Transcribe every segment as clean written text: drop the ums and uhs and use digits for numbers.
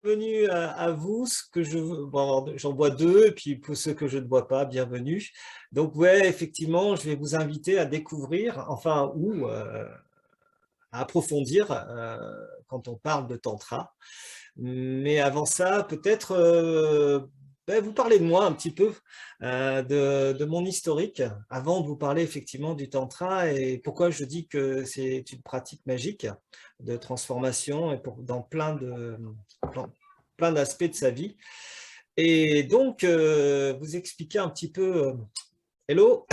Bienvenue à vous, ce que bon, j'en bois deux, et puis pour ceux que je ne bois pas, bienvenue. Donc ouais, effectivement, je vais vous inviter à découvrir, enfin, ou à approfondir quand on parle de tantra. Mais avant ça, peut-être vous parler de moi un petit peu, de mon historique, avant de vous parler effectivement du tantra et pourquoi je dis que c'est une pratique magique de transformation et dans plein, plein d'aspects de sa vie. Et donc, vous expliquer un petit peu, hello,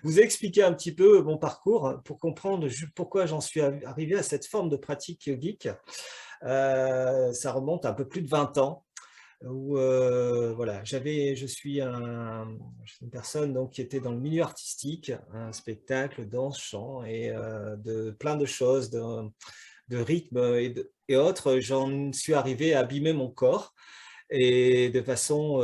vous expliquer un petit peu mon parcours pour comprendre pourquoi j'en suis arrivé à cette forme de pratique yogique. Ça remonte à un peu plus de 20 ans où voilà, je suis une personne donc, qui était dans le milieu artistique, un spectacle, danse, chant et de plein de choses, de rythme et autres. J'en suis arrivé à abîmer mon corps et de façon,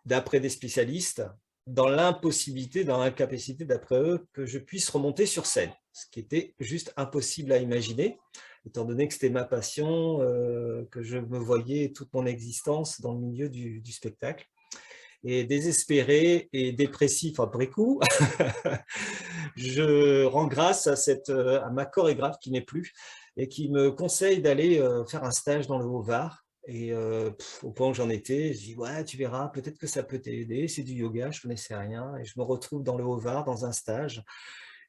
d'après des spécialistes, dans l'impossibilité, dans l'incapacité d'après eux, que je puisse remonter sur scène, ce qui était juste impossible à imaginer, étant donné que c'était ma passion, que je me voyais toute mon existence dans le milieu du spectacle. Et désespéré et dépressif après coup, je rends grâce à ma chorégraphe qui n'est plus et qui me conseille d'aller faire un stage dans le Haut-Var. Et au point où j'en étais, je dis ouais, tu verras, peut-être que ça peut t'aider, c'est du yoga, je connaissais rien. Et je me retrouve dans le Haut-Var dans un stage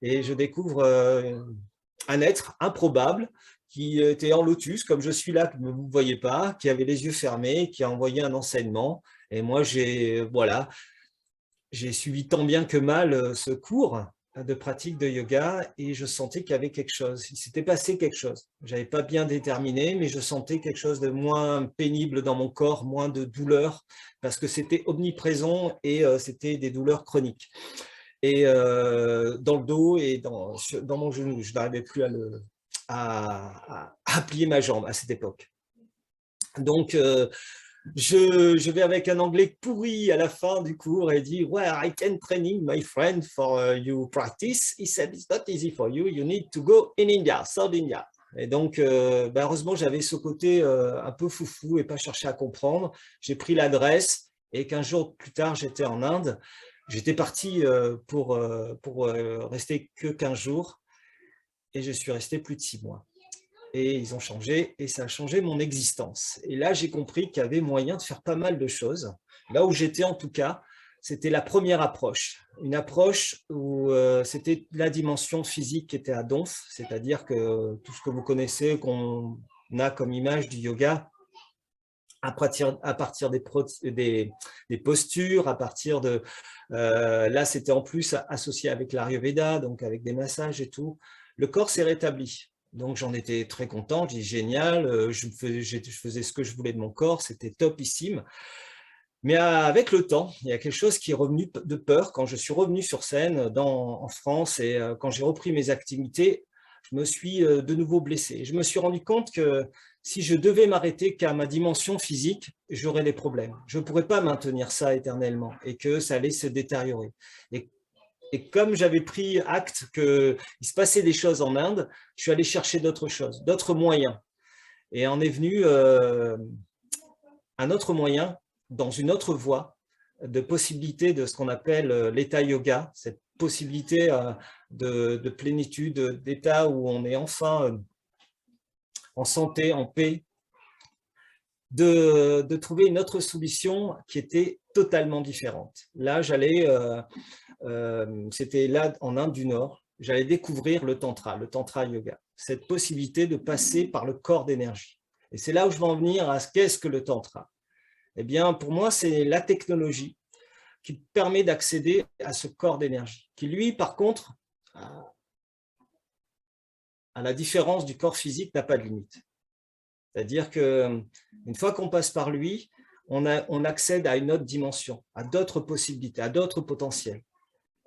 et je découvre un être improbable qui était en lotus, comme je suis là, que vous ne voyez pas, qui avait les yeux fermés, qui a envoyé un enseignement. Et moi, voilà, j'ai suivi tant bien que mal ce cours de pratique de yoga et je sentais qu'il y avait quelque chose. Il s'était passé quelque chose. Je n'avais pas bien déterminé, mais je sentais quelque chose de moins pénible dans mon corps, moins de douleur, parce que c'était omniprésent et c'était des douleurs chroniques. Et dans le dos et dans mon genou, je n'arrivais plus à plier ma jambe à cette époque. Donc, je vais avec un anglais pourri à la fin du cours et dit well, I can training my friend for you practice. He said it's not easy for you. You need to go in India, South India. Et donc, heureusement, j'avais ce côté un peu foufou et pas chercher à comprendre. J'ai pris l'adresse et 15 jours plus tard, j'étais en Inde. J'étais parti pour rester que 15 jours et je suis resté plus de 6 mois. Et ils ont changé, et ça a changé mon existence. Et là, j'ai compris qu'il y avait moyen de faire pas mal de choses. Là où j'étais, en tout cas, c'était la première approche. Une approche où c'était la dimension physique qui était à donf, c'est-à-dire que tout ce que vous connaissez, qu'on a comme image du yoga, à partir des postures, à partir de... là, c'était en plus associé avec l'Ayurveda, donc avec des massages et tout. Le corps s'est rétabli. Donc, j'en étais très content, j'ai dit génial, je faisais ce que je voulais de mon corps, c'était topissime. Mais avec le temps, il y a quelque chose qui est revenu de peur. Quand je suis revenu sur scène en France et quand j'ai repris mes activités, je me suis de nouveau blessé. Je me suis rendu compte que si je devais m'arrêter qu'à ma dimension physique, j'aurais des problèmes. Je ne pourrais pas maintenir ça éternellement et que ça allait se détériorer. Et comme j'avais pris acte qu'il se passait des choses en Inde, je suis allé chercher d'autres choses, d'autres moyens. Et en est venu un autre moyen, dans une autre voie, de possibilité de ce qu'on appelle l'état yoga, cette possibilité de plénitude, d'état où on est enfin en santé, en paix, de trouver une autre solution qui était totalement différente. Là, c'était là en Inde du Nord, j'allais découvrir le tantra yoga, cette possibilité de passer par le corps d'énergie. Et c'est là où je veux en venir à ce qu'est-ce que le tantra. Eh bien, pour moi, c'est la technologie qui permet d'accéder à ce corps d'énergie, qui lui, par contre, à la différence du corps physique, n'a pas de limite. C'est-à-dire qu'une fois qu'on passe par lui, on accède à une autre dimension, à d'autres possibilités, à d'autres potentiels.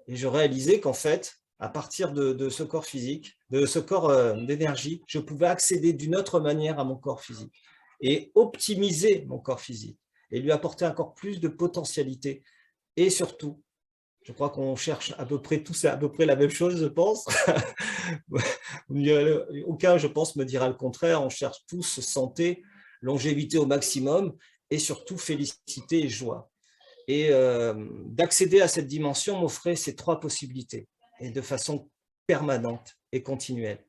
Et je réalisais qu'en fait, à partir de ce corps physique, de ce corps d'énergie, je pouvais accéder d'une autre manière à mon corps physique et optimiser mon corps physique et lui apporter encore plus de potentialité et surtout Je crois qu'on cherche à peu près tous à peu près la même chose, je pense. Aucun, je pense, me dira le contraire. On cherche tous santé, longévité au maximum et surtout félicité et joie. Et d'accéder à cette dimension m'offrait ces trois possibilités, et de façon permanente et continuelle.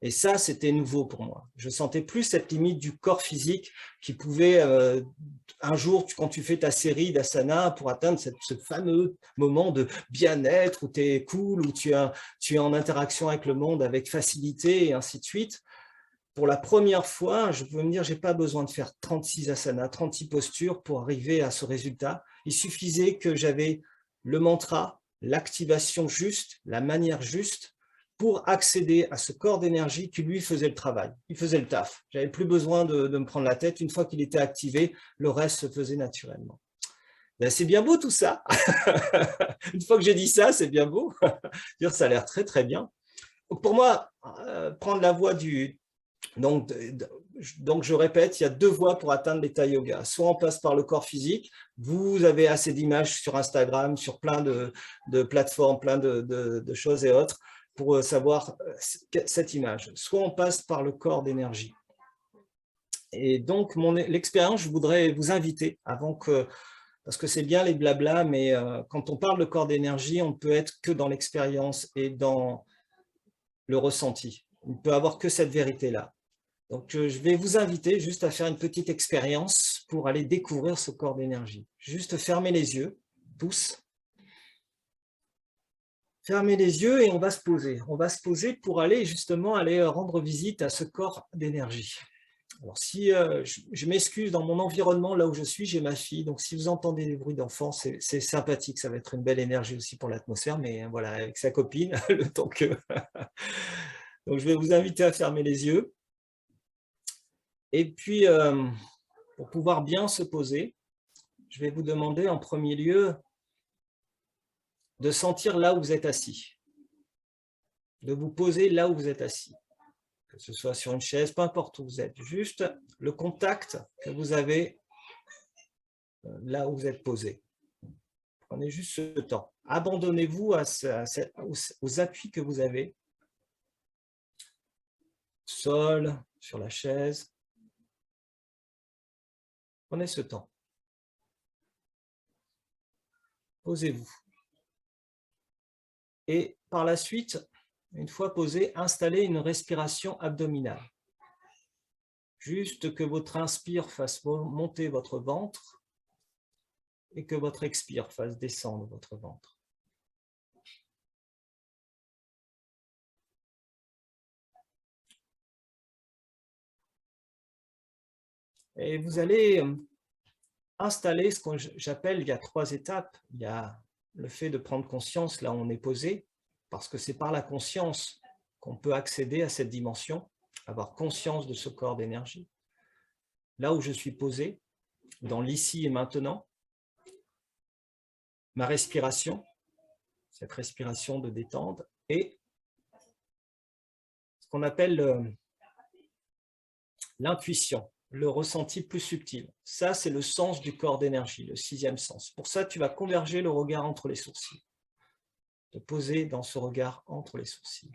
Et ça, c'était nouveau pour moi. Je sentais plus cette limite du corps physique qui pouvait, un jour, quand tu fais ta série d'asana pour atteindre ce fameux moment de bien-être, où tu es cool, où tu es en interaction avec le monde avec facilité et ainsi de suite. Pour la première fois, je peux me dire, je n'ai pas besoin de faire 36 asanas, 36 postures pour arriver à ce résultat. Il suffisait que j'avais le mantra, l'activation juste, la manière juste, pour accéder à ce corps d'énergie qui, lui, faisait le travail. Il faisait le taf. Je n'avais plus besoin de me prendre la tête. Une fois qu'il était activé, le reste se faisait naturellement. Ben, c'est bien beau tout ça. Une fois que j'ai dit ça, c'est bien beau. Ça a l'air très, très bien. Pour moi, prendre la voie du... Donc, je répète, il y a deux voies pour atteindre l'état yoga. Soit on passe par le corps physique, vous avez assez d'images sur Instagram, sur plein de plateformes, plein de choses et autres, pour savoir cette image. Soit on passe par le corps d'énergie. Et donc, l'expérience, je voudrais vous inviter, avant que, parce que c'est bien les blablas, mais quand on parle de corps d'énergie, on ne peut être que dans l'expérience et dans le ressenti. On ne peut avoir que cette vérité-là. Donc, je vais vous inviter juste à faire une petite expérience pour aller découvrir ce corps d'énergie. Juste fermez les yeux, tous. Fermez les yeux et on va se poser. On va se poser pour aller justement rendre visite à ce corps d'énergie. Alors, si je m'excuse, dans mon environnement, là où je suis, j'ai ma fille. Donc, si vous entendez des bruits d'enfants, c'est sympathique. Ça va être une belle énergie aussi pour l'atmosphère, mais voilà, avec sa copine, le temps que... Donc, je vais vous inviter à fermer les yeux. Et puis, pour pouvoir bien se poser, je vais vous demander en premier lieu de sentir là où vous êtes assis, de vous poser là où vous êtes assis, que ce soit sur une chaise, peu importe où vous êtes, juste le contact que vous avez là où vous êtes posé. Prenez juste ce temps. Abandonnez-vous aux appuis que vous avez, sol, sur la chaise. Prenez ce temps. Posez-vous. Et par la suite, une fois posé, installez une respiration abdominale. Juste que votre inspire fasse monter votre ventre et que votre expire fasse descendre votre ventre. Et vous allez installer ce que j'appelle, il y a 3 étapes. Il y a le fait de prendre conscience là où on est posé, parce que c'est par la conscience qu'on peut accéder à cette dimension, avoir conscience de ce corps d'énergie. Là où je suis posé, dans l'ici et maintenant, ma respiration, cette respiration de détente, et ce qu'on appelle l'intuition, le ressenti plus subtil. Ça, c'est le sens du corps d'énergie, le 6e sens. Pour ça, tu vas converger le regard entre les sourcils. Te poser dans ce regard entre les sourcils.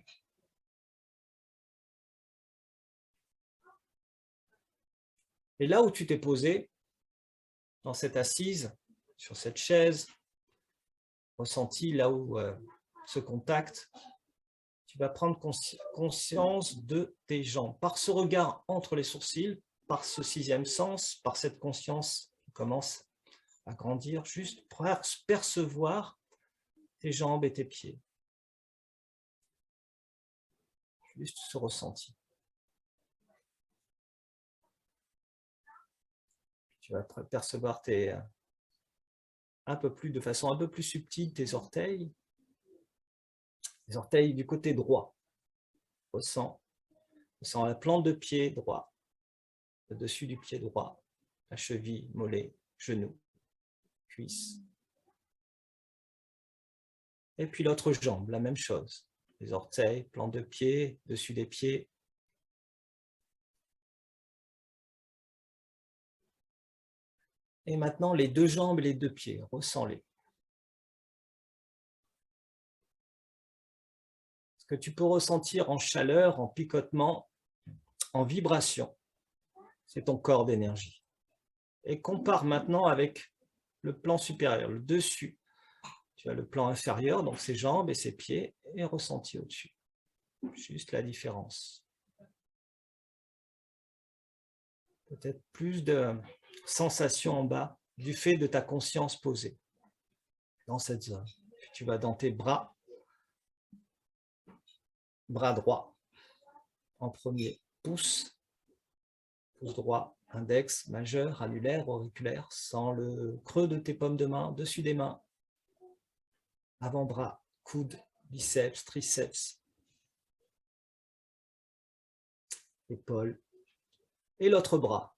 Et là où tu t'es posé, dans cette assise, sur cette chaise, ressenti là où ce contact, tu vas prendre conscience de tes jambes. Par ce regard entre les sourcils, par ce 6e sens, par cette conscience qui commence à grandir, juste pour percevoir tes jambes et tes pieds. Juste ce ressenti. Tu vas percevoir de façon un peu plus subtile tes orteils. Les orteils du côté droit. Ressens la plante de pied droit, le dessus du pied droit, la cheville, mollet, genou, cuisse. Et puis l'autre jambe, la même chose. Les orteils, plante de pied, dessus des pieds. Et maintenant, les 2 jambes et les 2 pieds, ressens-les. que tu peux ressentir en chaleur, en picotement, en vibration. C'est ton corps d'énergie. Et compare maintenant avec le plan supérieur, le dessus. Tu as le plan inférieur, donc ses jambes et ses pieds, et ressenti au-dessus. Juste la différence. Peut-être plus de sensations en bas du fait de ta conscience posée dans cette zone. Puis tu vas dans tes bras, bras droit en premier, pouce droit, index, majeur, annulaire, auriculaire, sans le creux de tes paumes de main, dessus des mains, avant-bras, coude, biceps, triceps, épaules, et l'autre bras.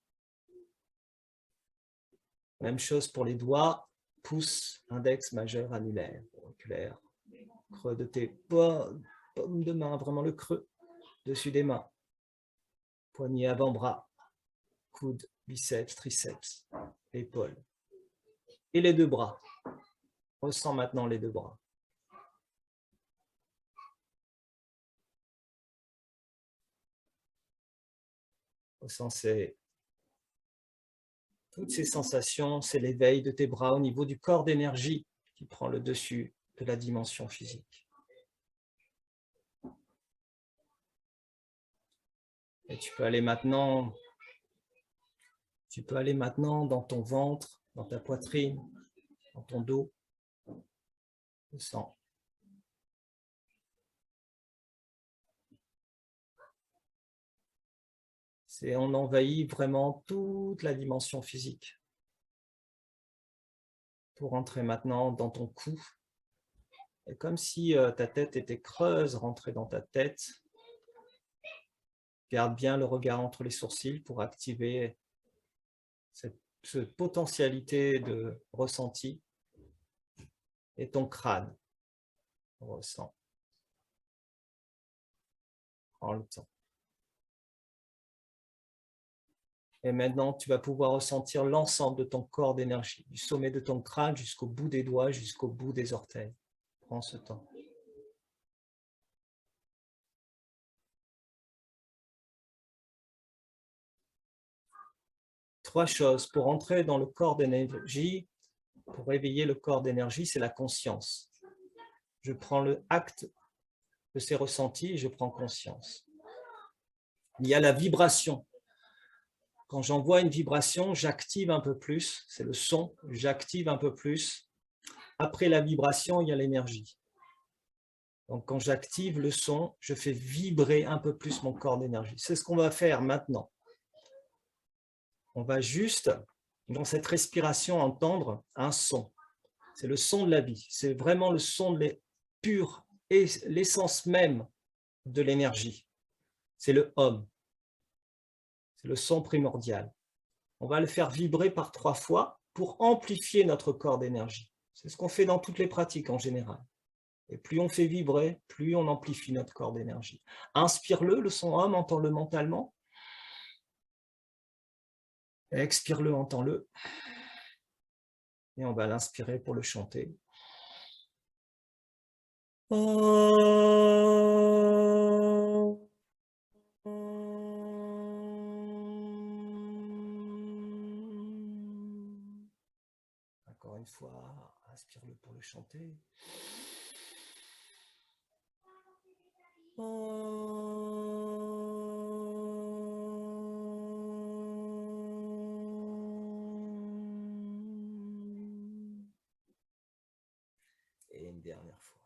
Même chose pour les doigts, pouce, index, majeur, annulaire, auriculaire, creux de tes paumes de main, vraiment le creux, dessus des mains, poignet avant-bras, coude, biceps, triceps, épaules. Et les deux bras. Ressens maintenant les deux bras. Ressens toutes ces sensations, c'est l'éveil de tes bras au niveau du corps d'énergie qui prend le dessus de la dimension physique. Et tu peux aller maintenant dans ton ventre, dans ta poitrine, dans ton dos. Ressens. On envahit vraiment toute la dimension physique. Pour entrer maintenant dans ton cou. Et comme si ta tête était creuse, rentrer dans ta tête. Garde bien le regard entre les sourcils pour activer cette potentialité de ressenti. Et ton crâne. Ressens. Prends le temps. Et maintenant, tu vas pouvoir ressentir l'ensemble de ton corps d'énergie, du sommet de ton crâne jusqu'au bout des doigts, jusqu'au bout des orteils. Prends ce temps. Trois choses pour entrer dans le corps d'énergie, pour éveiller le corps d'énergie, c'est la conscience. Je prends le acte de ces ressentis et je prends conscience. Il y a la vibration. Quand j'envoie une vibration, j'active un peu plus, c'est le son, j'active un peu plus. Après la vibration, il y a l'énergie. Donc quand j'active le son, je fais vibrer un peu plus mon corps d'énergie. C'est ce qu'on va faire maintenant. On va juste, dans cette respiration, entendre un son. C'est le son de la vie. C'est vraiment le son pur et l'essence même de l'énergie. C'est le Om. C'est le son primordial. On va le faire vibrer par 3 fois pour amplifier notre corps d'énergie. C'est ce qu'on fait dans toutes les pratiques en général. Et plus on fait vibrer, plus on amplifie notre corps d'énergie. Inspire-le, le son Om, entends-le mentalement. Expire-le, entends-le. Et on va l'inspirer pour le chanter. Encore une fois, inspire-le pour le chanter. Et une dernière fois.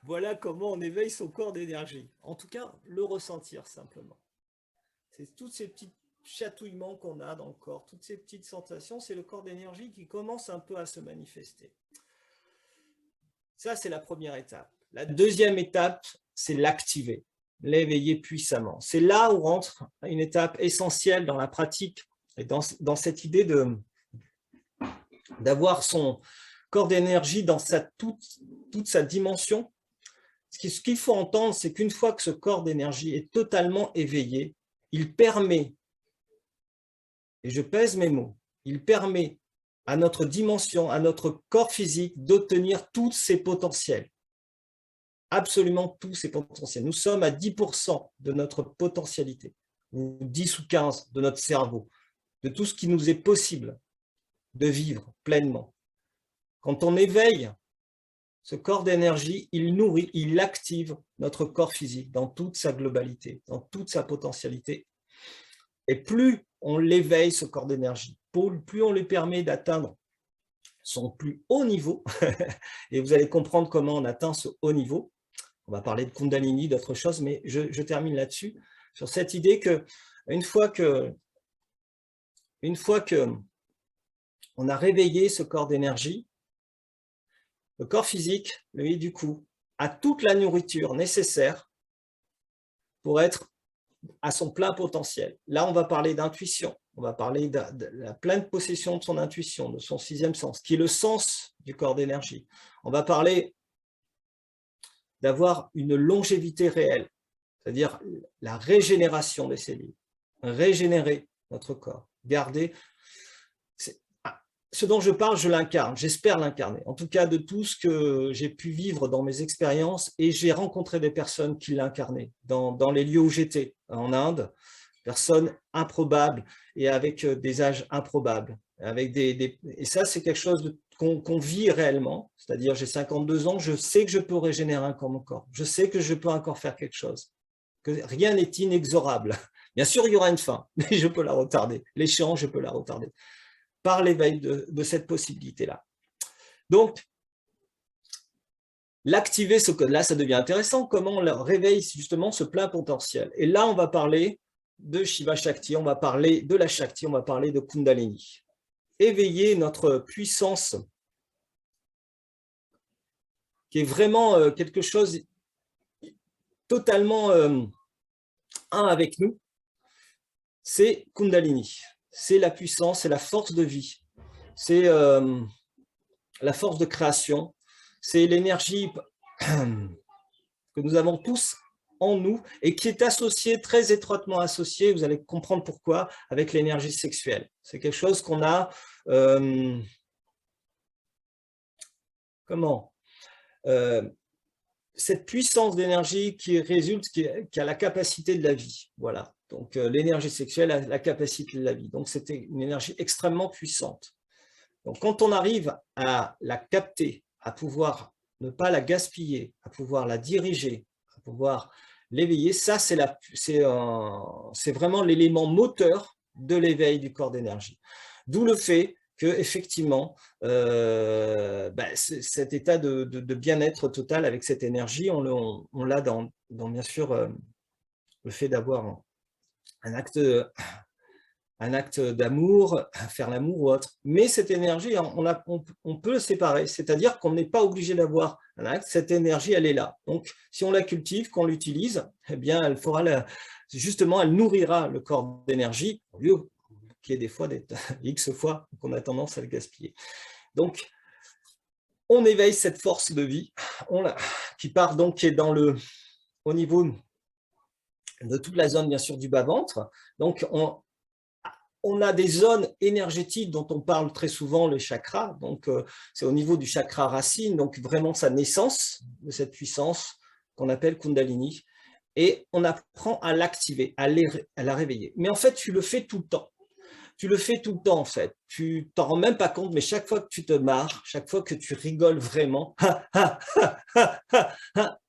Voilà comment on éveille son corps d'énergie. En tout cas, le ressentir simplement. C'est tous ces petits chatouillements qu'on a dans le corps, toutes ces petites sensations, c'est le corps d'énergie qui commence un peu à se manifester. Ça, c'est la première étape. La deuxième étape, c'est l'activer, l'éveiller puissamment. C'est là où rentre une étape essentielle dans la pratique et dans cette idée d'avoir son corps d'énergie dans toute sa dimension. ce qu'il faut entendre, c'est qu'une fois que ce corps d'énergie est totalement éveillé, il permet, et je pèse mes mots, il permet à notre dimension, à notre corps physique d'obtenir tous ses potentiels. Absolument tous ses potentiels. Nous sommes à 10% de notre potentialité, ou 10 ou 15 de notre cerveau, de tout ce qui nous est possible de vivre pleinement. Quand on éveille ce corps d'énergie, il nourrit, il active notre corps physique dans toute sa globalité, dans toute sa potentialité. Et plus on l'éveille, ce corps d'énergie, plus on lui permet d'atteindre son plus haut niveau, et vous allez comprendre comment on atteint ce haut niveau. On va parler de Kundalini, d'autres choses, mais je termine là-dessus, sur cette idée que une fois que on a réveillé ce corps d'énergie, le corps physique, lui, du coup, a toute la nourriture nécessaire pour être à son plein potentiel. Là, on va parler d'intuition, on va parler de la pleine possession de son intuition, de son sixième sens, qui est le sens du corps d'énergie. On va parler d'avoir une longévité réelle, c'est-à-dire la régénération des cellules, régénérer notre corps, garder. Ce dont je parle, je l'incarne, j'espère l'incarner. En tout cas, de tout ce que j'ai pu vivre dans mes expériences, et j'ai rencontré des personnes qui l'incarnaient dans les lieux où j'étais, en Inde, personnes improbables et avec des âges improbables. Et ça, c'est quelque chose qu'on vit réellement, c'est-à-dire j'ai 52 ans, je sais que je peux régénérer un corps, je sais que je peux encore faire quelque chose, que rien n'est inexorable. Bien sûr, il y aura une fin, mais je peux la retarder. L'échéance, je peux la retarder par l'éveil de cette possibilité-là. Donc, l'activer, là, ça devient intéressant, comment on réveille justement ce plein potentiel. Et là, on va parler de Shiva Shakti, on va parler de la Shakti, on va parler de Kundalini. Éveiller notre puissance, qui est vraiment quelque chose totalement un avec nous, c'est Kundalini. C'est la puissance, c'est la force de vie, c'est la force de création, c'est l'énergie que nous avons tous en nous et qui est associée, très étroitement associée, vous allez comprendre pourquoi, avec l'énergie sexuelle. C'est quelque chose qu'on a, cette puissance d'énergie qui résulte, qui a la capacité de la vie, voilà. Donc l'énergie sexuelle a la capacité de la vie, donc c'était une énergie extrêmement puissante. Donc quand on arrive à la capter, à pouvoir ne pas la gaspiller, à pouvoir la diriger, à pouvoir l'éveiller, ça c'est vraiment l'élément moteur de l'éveil du corps d'énergie. D'où le fait que effectivement cet état de bien-être total avec cette énergie, on l'a dans bien sûr le fait d'avoir un acte d'amour, faire l'amour ou autre. Mais cette énergie, on peut le séparer, c'est-à-dire qu'on n'est pas obligé d'avoir un acte, cette énergie, elle est là. Donc, si on la cultive, qu'on l'utilise, eh bien, justement, elle nourrira le corps d'énergie, au lieu qu'il y ait des fois, X fois, qu'on a tendance à le gaspiller. Donc, on éveille cette force de vie, qui part donc, qui est au niveau de toute la zone, bien sûr, du bas-ventre. Donc, on a des zones énergétiques dont on parle très souvent, les chakras, donc c'est au niveau du chakra racine, donc vraiment sa naissance de cette puissance qu'on appelle Kundalini, et on apprend à l'activer, à la réveiller. Mais en fait, tu le fais tout le temps. Tu le fais tout le temps en fait, tu t'en rends même pas compte, mais chaque fois que tu te marres, chaque fois que tu rigoles vraiment,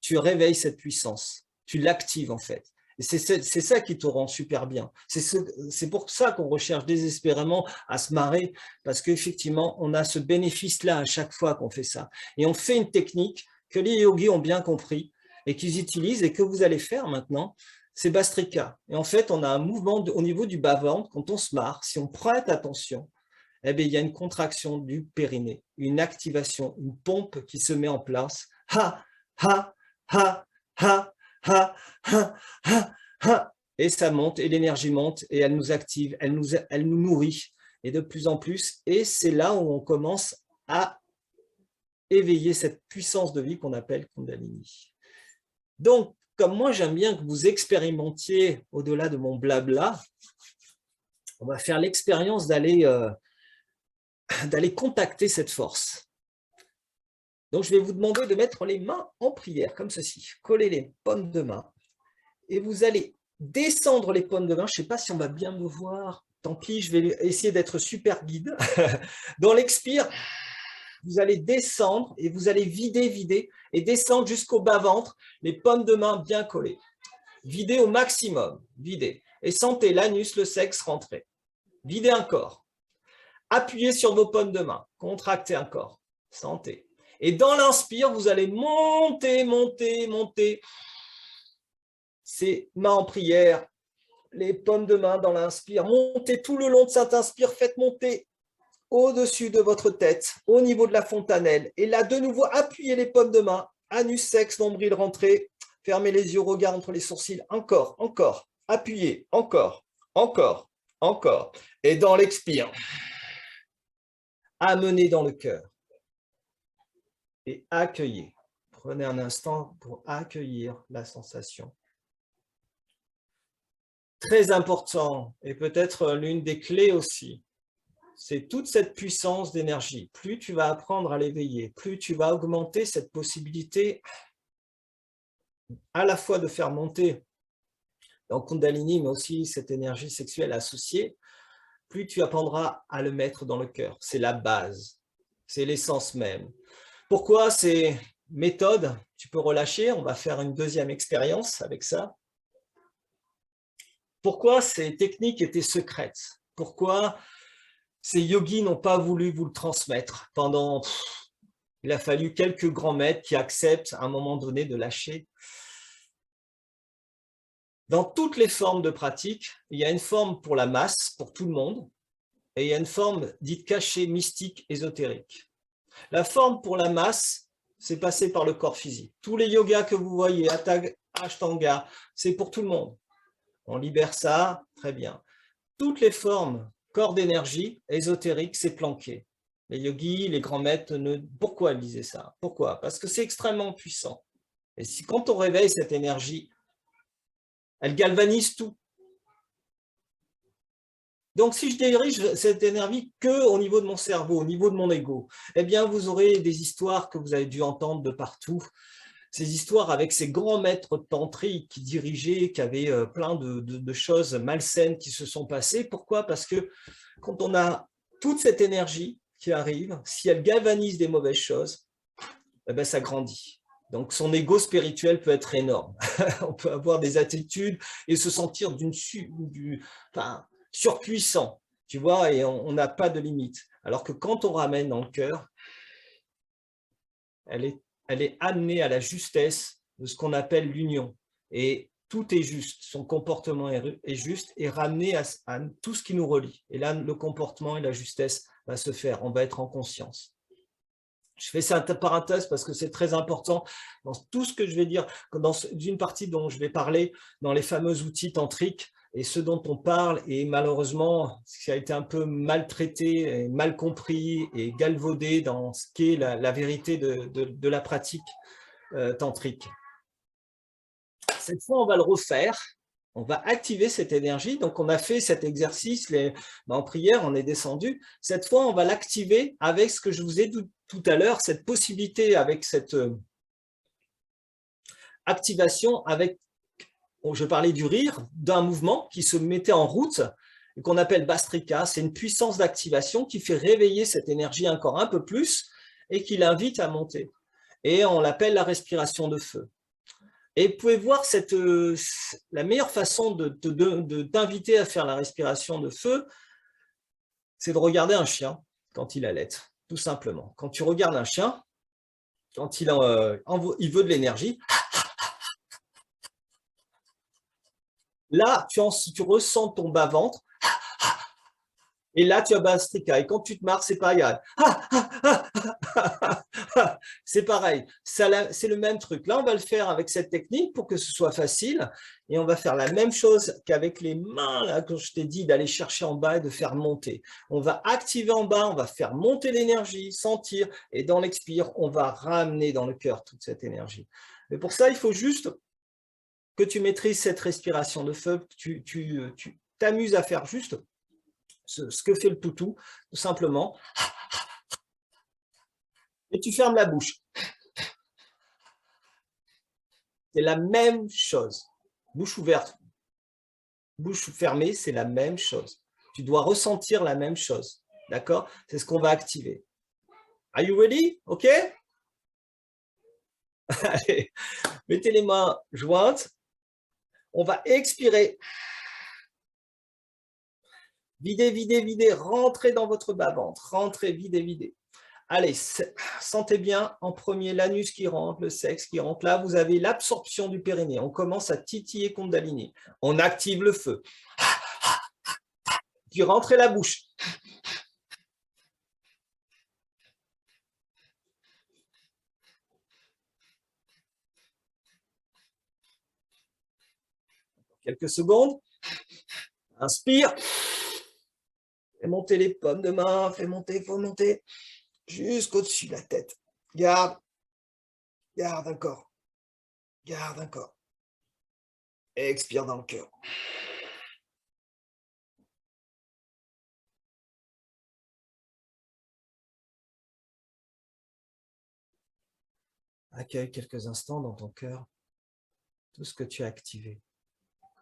tu réveilles cette puissance, tu l'actives en fait. Et c'est ça qui te rend super bien. C'est pour ça qu'on recherche désespérément à se marrer, parce qu'effectivement, on a ce bénéfice-là à chaque fois qu'on fait ça. Et on fait une technique que les yogis ont bien compris et qu'ils utilisent et que vous allez faire maintenant, c'est Bastrika. Et en fait, on a un mouvement au niveau du bas-ventre, quand on se marre, si on prête attention, eh bien, il y a une contraction du périnée, une activation, une pompe qui se met en place. Ha, ha, ha, ha, ha, ha, ha, ha. Et ça monte, et l'énergie monte, et elle nous active, elle nous nourrit, et de plus en plus. Et c'est là où on commence à éveiller cette puissance de vie qu'on appelle Kundalini. Donc, comme moi, j'aime bien que vous expérimentiez au-delà de mon blabla, on va faire l'expérience d'aller contacter cette force. Donc, je vais vous demander de mettre les mains en prière, comme ceci. Coller les paumes de main. Et vous allez descendre les paumes de main. Je ne sais pas si on va bien me voir. Tant pis, je vais essayer d'être super guide. Dans l'expire, vous allez descendre et vous allez vider, vider et descendre jusqu'au bas-ventre, les paumes de main bien collées. Videz au maximum, videz. Et sentez l'anus, le sexe rentrer. Videz encore. Appuyez sur vos paumes de main. Contractez encore. Sentez. Et dans l'inspire, vous allez monter, monter, monter. C'est main en prière. Les paumes de main dans l'inspire. Montez tout le long de cet inspire. Faites monter au-dessus de votre tête, au niveau de la fontanelle. Et là, de nouveau, appuyez les paumes de main. Anus, sexe, nombril, rentrez. Fermez les yeux, regard entre les sourcils. Encore, encore. Appuyez, encore, encore, encore. Et dans l'expire, amenez dans le cœur. Et accueillez. Prenez un instant pour accueillir la sensation. Très important, et peut-être l'une des clés aussi, c'est toute cette puissance d'énergie. Plus tu vas apprendre à l'éveiller, plus tu vas augmenter cette possibilité à la fois de faire monter dans Kundalini, mais aussi cette énergie sexuelle associée, plus tu apprendras à le mettre dans le cœur. C'est la base, c'est l'essence même. Pourquoi ces méthodes, tu peux relâcher, on va faire une deuxième expérience avec ça. Pourquoi ces techniques étaient secrètes? Pourquoi ces yogis n'ont pas voulu vous le transmettre pendant... Il a fallu quelques grands maîtres qui acceptent à un moment donné de lâcher. Dans toutes les formes de pratique, il y a une forme pour la masse, pour tout le monde, et il y a une forme dite cachée, mystique, ésotérique. La forme pour la masse, c'est passé par le corps physique. Tous les yogas que vous voyez, Ashtanga, c'est pour tout le monde. On libère ça, très bien. Toutes les formes, corps d'énergie, ésotérique, c'est planqué. Les yogis, les grands maîtres, pourquoi ils disaient ça? Pourquoi? Parce que c'est extrêmement puissant. Et si quand on réveille cette énergie, elle galvanise tout. Donc, si je dirige cette énergie qu'au niveau de mon cerveau, au niveau de mon ego, eh bien, vous aurez des histoires que vous avez dû entendre de partout. Ces histoires avec ces grands maîtres tantriques qui dirigeaient, qui avaient plein de choses malsaines qui se sont passées. Pourquoi? Parce que quand on a toute cette énergie qui arrive, si elle galvanise des mauvaises choses, eh bien, ça grandit. Donc, son ego spirituel peut être énorme. On peut avoir des attitudes et se sentir surpuissant, tu vois, et on n'a pas de limite. Alors que quand on ramène dans le cœur, elle est amenée à la justesse de ce qu'on appelle l'union. Et tout est juste, son comportement est juste et ramené à tout ce qui nous relie. Et là, le comportement et la justesse va se faire, on va être en conscience. Je fais ça entre parenthèses parce que c'est très important dans tout ce que je vais dire, dans une partie dont je vais parler, dans les fameux outils tantriques, et ce dont on parle, et malheureusement, ce qui a été un peu maltraité, mal compris et galvaudé dans ce qu'est la vérité de la pratique tantrique. Cette fois, on va le refaire. On va activer cette énergie. Donc, on a fait cet exercice en prière, on est descendu. Cette fois, on va l'activer avec ce que je vous ai dit tout à l'heure, cette possibilité avec cette activation, avec, je parlais du rire, d'un mouvement qui se mettait en route et qu'on appelle Bastrika. C'est une puissance d'activation qui fait réveiller cette énergie encore un peu plus et qui l'invite à monter. Et on l'appelle la respiration de feu. Et vous pouvez voir la meilleure façon de t'inviter à faire la respiration de feu, c'est de regarder un chien quand il allait, tout simplement. Quand tu regardes un chien, quand il veut de l'énergie, là, tu ressens ton bas-ventre, et là, tu as Bastrika. Et quand tu te marres, c'est pareil. C'est pareil. C'est le même truc. Là, on va le faire avec cette technique pour que ce soit facile. Et on va faire la même chose qu'avec les mains, là, quand je t'ai dit d'aller chercher en bas et de faire monter. On va activer en bas, on va faire monter l'énergie, sentir. Et dans l'expire, on va ramener dans le cœur toute cette énergie. Mais pour ça, il faut juste que tu maîtrises cette respiration de feu, tu t'amuses à faire juste ce que fait le toutou, tout simplement, et tu fermes la bouche. C'est la même chose. Bouche ouverte, bouche fermée, c'est la même chose. Tu dois ressentir la même chose. D'accord? C'est ce qu'on va activer. Are you ready? OK? Allez, mettez les mains jointes. On va expirer. Videz, videz, videz. Rentrez dans votre bas-ventre. Rentrez, videz, videz. Allez, sentez bien en premier l'anus qui rentre, le sexe qui rentre. Là, vous avez l'absorption du périnée. On commence à titiller Kundalini. On active le feu. Puis rentrez la bouche. Quelques secondes. Inspire. Fais monter les paumes de main. Fais monter, faut monter. Jusqu'au-dessus de la tête. Garde. Garde encore. Garde encore. Expire dans le cœur. Accueille quelques instants dans ton cœur tout ce que tu as activé.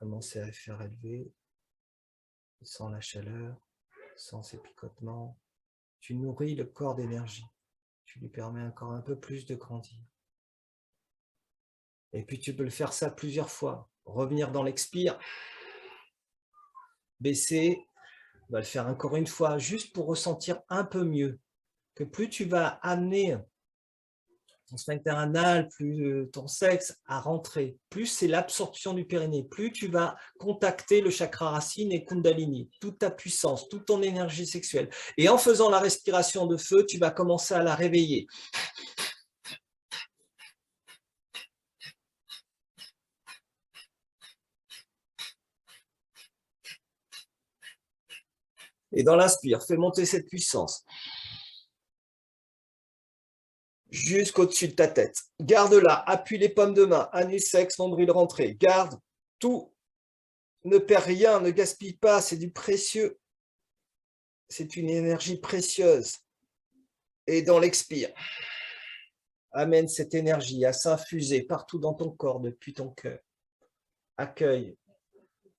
Commence à faire élever. Sens la chaleur, sens ces picotements. Tu nourris le corps d'énergie. Tu lui permets encore un peu plus de grandir. Et puis tu peux le faire ça plusieurs fois. Revenir dans l'expire. Baisser. On va le faire encore une fois, juste pour ressentir un peu mieux. Que plus tu vas amener ton sphincter anal, plus ton sexe à rentrer, plus c'est l'absorption du périnée, plus tu vas contacter le chakra racine et Kundalini, toute ta puissance, toute ton énergie sexuelle. Et en faisant la respiration de feu, tu vas commencer à la réveiller. Et dans l'inspire, fais monter cette puissance jusqu'au-dessus de ta tête. Garde-la, appuie les paumes de main, anus, sexe, nombril, rentrée. Garde tout. Ne perds rien, ne gaspille pas, c'est du précieux. C'est une énergie précieuse. Et dans l'expire, amène cette énergie à s'infuser partout dans ton corps, depuis ton cœur. Accueille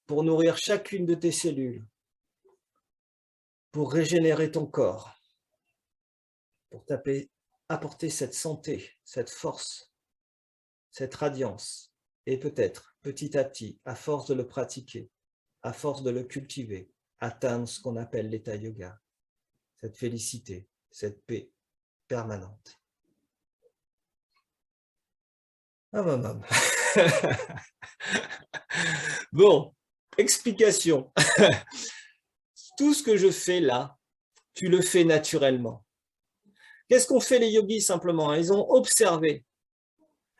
pour nourrir chacune de tes cellules, pour régénérer ton corps, pour apporter cette santé, cette force, cette radiance. Et peut-être, petit à petit, à force de le pratiquer, à force de le cultiver, atteindre ce qu'on appelle l'état yoga, cette félicité, cette paix permanente. Ah, maman. Bon, explication. Tout ce que je fais là, tu le fais naturellement. Qu'est-ce qu'ont fait les yogis simplement? Ils ont observé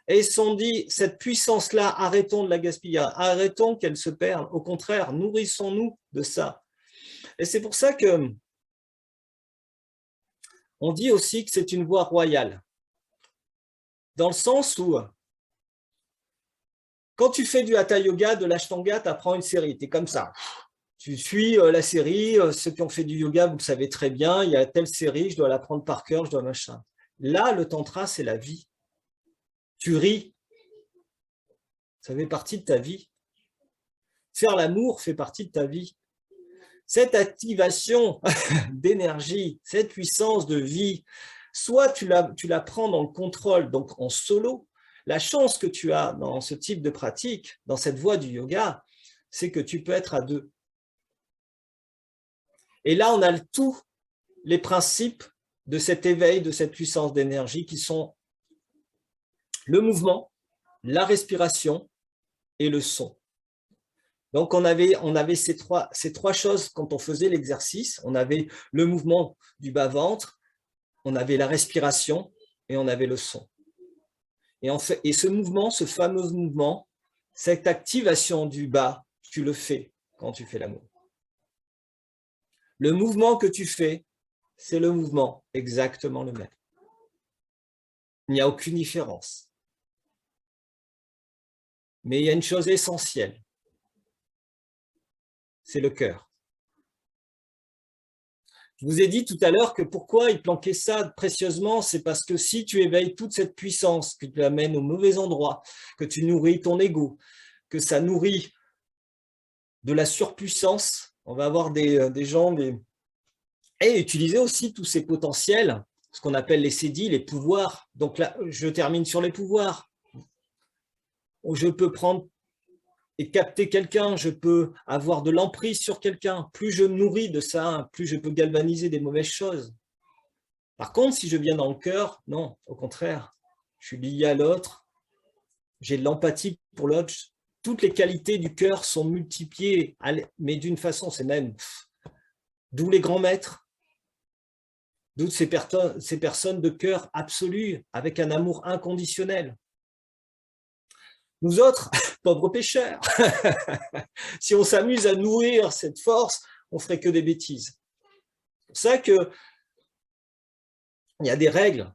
et ils se sont dit, cette puissance-là, arrêtons de la gaspiller, arrêtons qu'elle se perde. Au contraire, nourrissons-nous de ça. Et c'est pour ça que on dit aussi que c'est une voie royale. Dans le sens où, quand tu fais du hatha yoga, de l'ashtanga, tu apprends une série, tu es comme ça. Tu suis la série, ceux qui ont fait du yoga, vous le savez très bien, il y a telle série, je dois l'apprendre par cœur, je dois machin. Là, le tantra, c'est la vie. Tu ris, ça fait partie de ta vie. Faire l'amour fait partie de ta vie. Cette activation d'énergie, cette puissance de vie, soit tu la prends dans le contrôle, donc en solo. La chance que tu as dans ce type de pratique, dans cette voie du yoga, c'est que tu peux être à deux. Et là, on a tous les principes de cet éveil, de cette puissance d'énergie qui sont le mouvement, la respiration et le son. Donc, on avait ces trois choses quand on faisait l'exercice. On avait le mouvement du bas-ventre, on avait la respiration et on avait le son. Et ce mouvement, ce fameux mouvement, cette activation du bas, tu le fais quand tu fais l'amour. Le mouvement que tu fais, c'est le mouvement exactement le même. Il n'y a aucune différence. Mais il y a une chose essentielle, c'est le cœur. Je vous ai dit tout à l'heure que pourquoi il planquait ça précieusement, c'est parce que si tu éveilles toute cette puissance, que tu l'amènes au mauvais endroit, que tu nourris ton ego, que ça nourrit de la surpuissance, on va avoir des gens, et utiliser aussi tous ces potentiels, ce qu'on appelle les CDI, les pouvoirs. Donc là, je termine sur les pouvoirs. Je peux prendre et capter quelqu'un, je peux avoir de l'emprise sur quelqu'un. Plus je me nourris de ça, plus je peux galvaniser des mauvaises choses. Par contre, si je viens dans le cœur, non, au contraire, je suis lié à l'autre, j'ai de l'empathie pour l'autre. Toutes les qualités du cœur sont multipliées, mais d'une façon, c'est même... D'où les grands maîtres, d'où ces personnes de cœur absolu, avec un amour inconditionnel. Nous autres, pauvres pécheurs, si on s'amuse à nourrir cette force, on ne ferait que des bêtises. C'est pour ça qu'il y a des règles.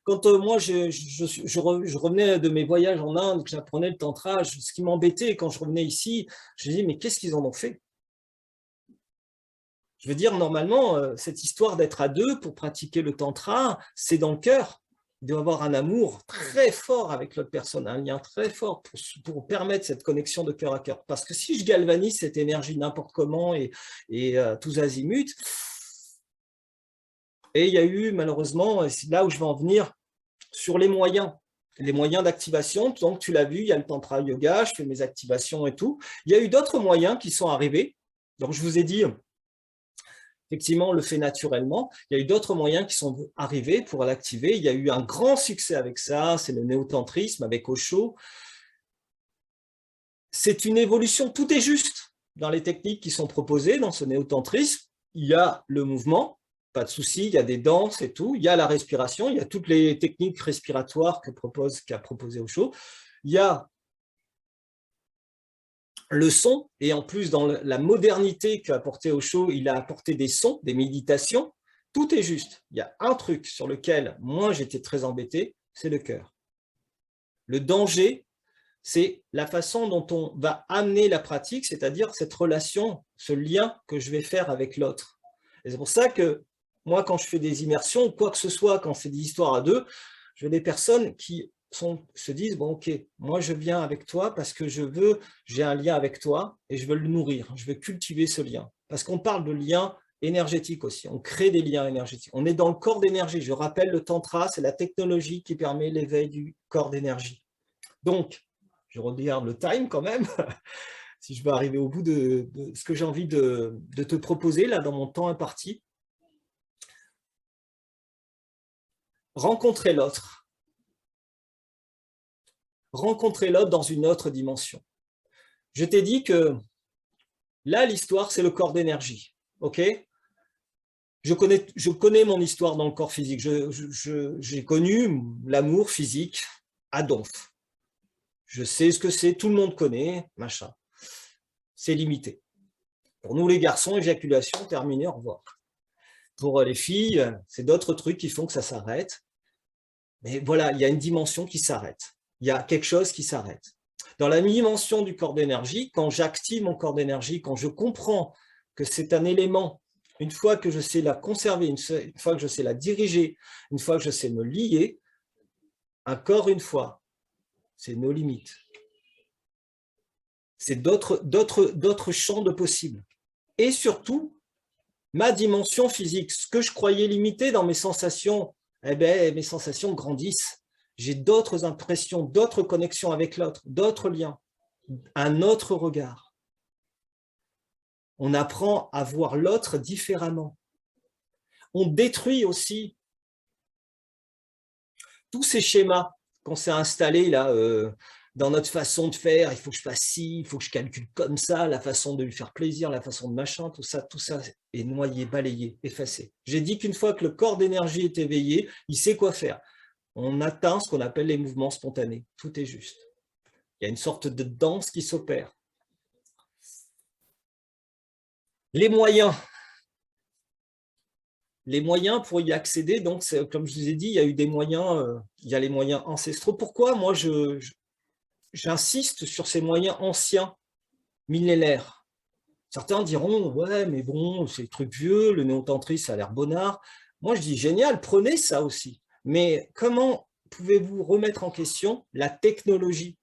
Quand moi, je revenais de mes voyages en Inde, que j'apprenais le tantra, ce qui m'embêtait quand je revenais ici, je me disais, mais qu'est-ce qu'ils en ont fait? Je veux dire, normalement, cette histoire d'être à deux pour pratiquer le tantra, c'est dans le cœur. Il doit avoir un amour très fort avec l'autre personne, un lien très fort pour permettre cette connexion de cœur à cœur. Parce que si je galvanise cette énergie n'importe comment et tous azimuts, et il y a eu malheureusement, c'est là où je vais en venir, sur les moyens d'activation. Donc tu l'as vu, il y a le tantra yoga, je fais mes activations et tout. Il y a eu d'autres moyens qui sont arrivés. Donc je vous ai dit, effectivement, on le fait naturellement. Il y a eu d'autres moyens qui sont arrivés pour l'activer. Il y a eu un grand succès avec ça, c'est le néotantrisme avec Osho. C'est une évolution, tout est juste dans les techniques qui sont proposées dans ce néotantrisme. Il y a le mouvement, pas de souci, il y a des danses et tout, il y a la respiration, il y a toutes les techniques respiratoires qu'a proposé Osho. Il y a le son, et en plus dans la modernité qu'a apporté Osho, il a apporté des sons, des méditations, tout est juste. Il y a un truc sur lequel moi j'étais très embêté, c'est le cœur. Le danger, c'est la façon dont on va amener la pratique, c'est-à-dire cette relation, ce lien que je vais faire avec l'autre. Et c'est pour ça que moi, quand je fais des immersions, ou quoi que ce soit, quand c'est des histoires à deux, je veux des personnes qui se disent, bon ok, moi je viens avec toi parce que j'ai un lien avec toi et je veux le nourrir, je veux cultiver ce lien. Parce qu'on parle de lien énergétique aussi, on crée des liens énergétiques. On est dans le corps d'énergie, je rappelle le tantra, c'est la technologie qui permet l'éveil du corps d'énergie. Donc, je regarde le time quand même, si je veux arriver au bout de ce que j'ai envie de te proposer là dans mon temps imparti. Rencontrer l'autre. Rencontrer l'autre dans une autre dimension. Je t'ai dit que là, l'histoire, c'est le corps d'énergie. Ok ? Je connais mon histoire dans le corps physique. J'ai connu l'amour physique à Donf. Je sais ce que c'est, tout le monde connaît, machin. C'est limité. Pour nous, les garçons, éjaculation, terminé, au revoir. Pour les filles, c'est d'autres trucs qui font que ça s'arrête. Mais voilà, il y a une dimension qui s'arrête. Il y a quelque chose qui s'arrête. Dans la dimension du corps d'énergie, quand j'active mon corps d'énergie, quand je comprends que c'est un élément, une fois que je sais la conserver, une fois que je sais la diriger, une fois que je sais me lier, encore une fois, c'est nos limites. C'est d'autres champs de possibles. Et surtout, ma dimension physique, ce que je croyais limité dans mes sensations, eh bien, mes sensations grandissent. J'ai d'autres impressions, d'autres connexions avec l'autre, d'autres liens, un autre regard. On apprend à voir l'autre différemment. On détruit aussi tous ces schémas qu'on s'est installés là, dans notre façon de faire. Il faut que je fasse ci, il faut que je calcule comme ça, la façon de lui faire plaisir, la façon de machin, tout ça est noyé, balayé, effacé. J'ai dit qu'une fois que le corps d'énergie est éveillé, il sait quoi faire. On atteint ce qu'on appelle les mouvements spontanés. Tout est juste. Il y a une sorte de danse qui s'opère. Les moyens pour y accéder, donc comme je vous ai dit, il y a eu des moyens, il y a les moyens ancestraux. Pourquoi moi j'insiste sur ces moyens anciens, millénaires. Certains diront, ouais, mais bon, c'est des trucs vieux, le néotantrisme, ça a l'air bonnard. Moi, je dis, génial, prenez ça aussi. Mais comment pouvez-vous remettre en question la technologie?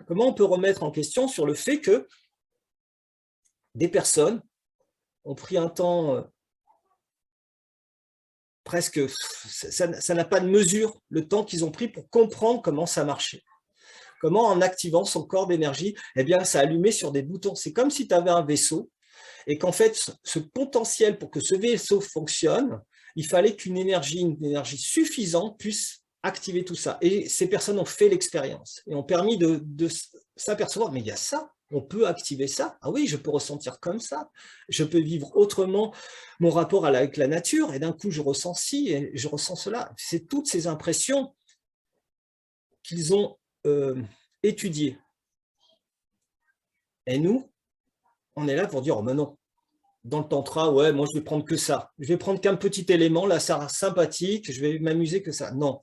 Comment on peut remettre en question sur le fait que des personnes ont pris un temps presque, ça n'a pas de mesure, le temps qu'ils ont pris pour comprendre comment ça marchait. Comment, en activant son corps d'énergie, eh bien, ça allumait sur des boutons. C'est comme si tu avais un vaisseau et qu'en fait, ce potentiel pour que ce vaisseau fonctionne, il fallait une énergie suffisante puisse activer tout ça. Et ces personnes ont fait l'expérience et ont permis de s'apercevoir, mais il y a ça, on peut activer ça. Ah oui, je peux ressentir comme ça. Je peux vivre autrement mon rapport avec la nature et d'un coup, je ressens ci et je ressens cela. C'est toutes ces impressions qu'ils ont étudiées. Et nous, on est là pour dire, oh mais non, dans le tantra, ouais, moi je vais prendre que ça. Je vais prendre qu'un petit élément, là ça reste sympathique, je vais m'amuser que ça. Non,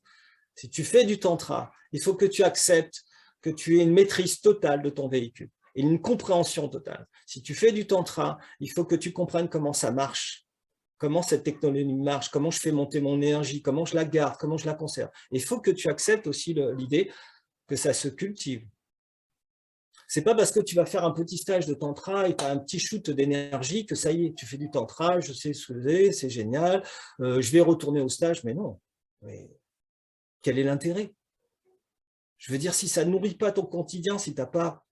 si tu fais du tantra, il faut que tu acceptes que tu aies une maîtrise totale de ton véhicule et une compréhension totale. Si tu fais du tantra, il faut que tu comprennes comment ça marche, comment cette technologie marche, comment je fais monter mon énergie, comment je la garde, comment je la conserve. Il faut que tu acceptes aussi l'idée que ça se cultive. C'est pas parce que tu vas faire un petit stage de tantra et tu as un petit shoot d'énergie que ça y est, tu fais du tantra, je sais ce que c'est génial, je vais retourner au stage, mais non. Mais quel est l'intérêt? Je veux dire, si ça ne nourrit pas ton quotidien, si tu n'as pas,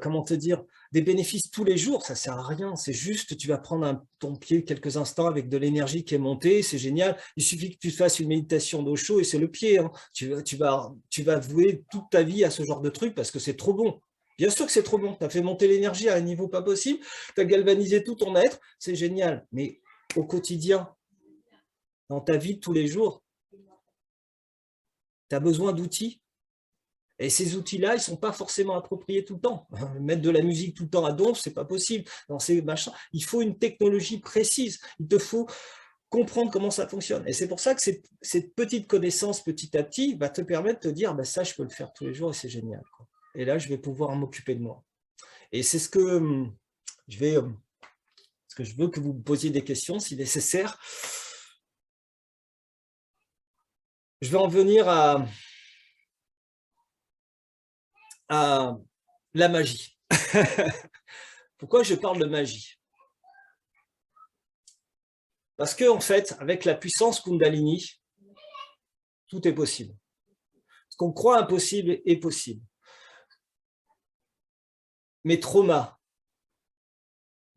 comment te dire, des bénéfices tous les jours, ça ne sert à rien. C'est juste, tu vas prendre ton pied quelques instants avec de l'énergie qui est montée, c'est génial. Il suffit que tu fasses une méditation d'eau chaude et c'est le pied. Hein. Tu vas vouer toute ta vie à ce genre de truc parce que c'est trop bon. Bien sûr que c'est trop bon. Tu as fait monter l'énergie à un niveau pas possible, tu as galvanisé tout ton être, c'est génial. Mais au quotidien, dans ta vie de tous les jours, tu as besoin d'outils. Et ces outils-là, ils ne sont pas forcément appropriés tout le temps. Mettre de la musique tout le temps à donf, ce n'est pas possible. Dans ces machins, il faut une technologie précise. Il te faut comprendre comment ça fonctionne. Et c'est pour ça que cette petite connaissance, petit à petit, va te permettre de te dire, bah, ça, je peux le faire tous les jours et c'est génial. Quoi. Et là, je vais pouvoir m'occuper de moi. Et c'est ce que je veux que vous me posiez des questions, si nécessaire. Je vais en venir à la magie. Pourquoi je parle de magie? Parce que, en fait, avec la puissance Kundalini, tout est possible. Ce qu'on croit impossible est possible. Mes traumas,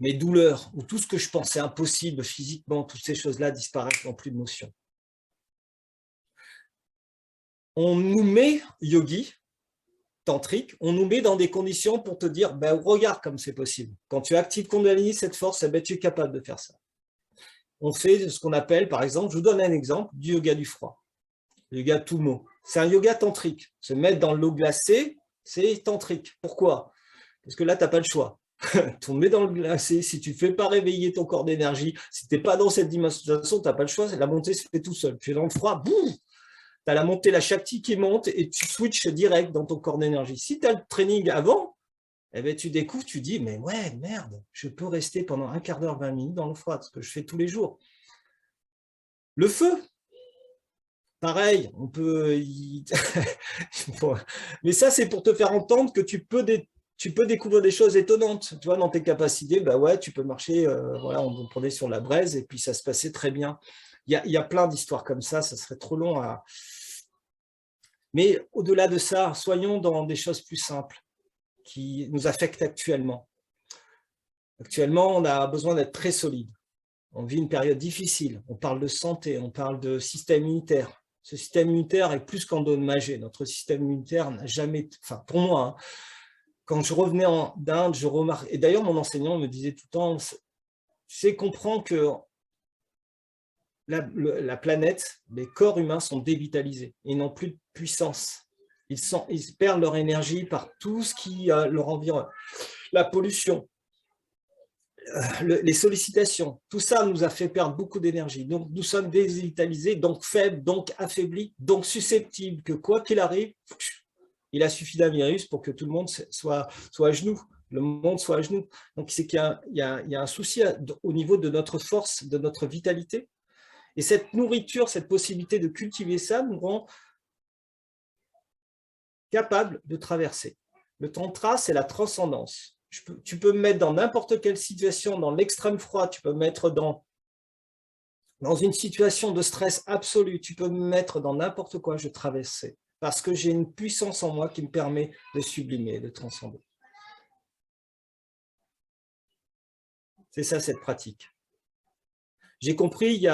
mes douleurs, ou tout ce que je pensais impossible physiquement, toutes ces choses-là disparaissent, n'ont plus de notion. On nous met, yogi, tantrique, on nous met dans des conditions pour te dire, ben, regarde comme c'est possible. Quand tu actives Kundalini, cette force, ben, tu es capable de faire ça. On fait ce qu'on appelle, par exemple, je vous donne un exemple, du yoga du froid. Le yoga Tummo. C'est un yoga tantrique. Se mettre dans l'eau glacée, c'est tantrique. Pourquoi? Parce que là, tu n'as pas le choix. Tu te mets dans le glacé, si tu ne fais pas réveiller ton corps d'énergie, si tu n'es pas dans cette dimension, tu n'as pas le choix, la montée se fait tout seul. Tu es dans le froid, boum, tu as la montée, la Shakti qui monte et tu switches direct dans ton corps d'énergie. Si tu as le training avant, eh bien, tu découvres, tu dis, mais ouais, merde, je peux rester pendant un quart d'heure, 20 minutes dans le froid, ce que je fais tous les jours. Le feu, pareil, on peut... Mais ça, c'est pour te faire entendre que tu peux découvrir des choses étonnantes. Tu vois, dans tes capacités, bah ouais, tu peux marcher, voilà, on prenait sur la braise et puis ça se passait très bien. Il y a plein d'histoires comme ça serait trop long à... Mais au-delà de ça, soyons dans des choses plus simples qui nous affectent actuellement. Actuellement, on a besoin d'être très solide. On vit une période difficile. On parle de santé, on parle de système immunitaire. Ce système immunitaire est plus qu'endommagé. Notre système immunitaire n'a jamais... Enfin, pour moi, hein, quand je revenais d'Inde, je remarquais... Et d'ailleurs, mon enseignant me disait tout le temps, tu sais, comprends que la planète, les corps humains sont dévitalisés. Ils n'ont plus de puissance. Ils perdent leur énergie par tout ce qui leur environne. La pollution, les sollicitations, tout ça nous a fait perdre beaucoup d'énergie. Donc, nous sommes dévitalisés, donc faibles, donc affaiblis, donc susceptibles que quoi qu'il arrive, Il a suffi d'un virus pour que tout le monde soit à genoux. Le monde soit à genoux. Donc, c'est qu'il y a un souci au niveau de notre force, de notre vitalité. Et cette nourriture, cette possibilité de cultiver ça nous rend capables de traverser. Le tantra, c'est la transcendance. Tu peux me mettre dans n'importe quelle situation, dans l'extrême froid, tu peux me mettre dans une situation de stress absolu, tu peux me mettre dans n'importe quoi, je traverserai. Parce que j'ai une puissance en moi qui me permet de sublimer, de transcender. C'est ça, cette pratique. J'ai compris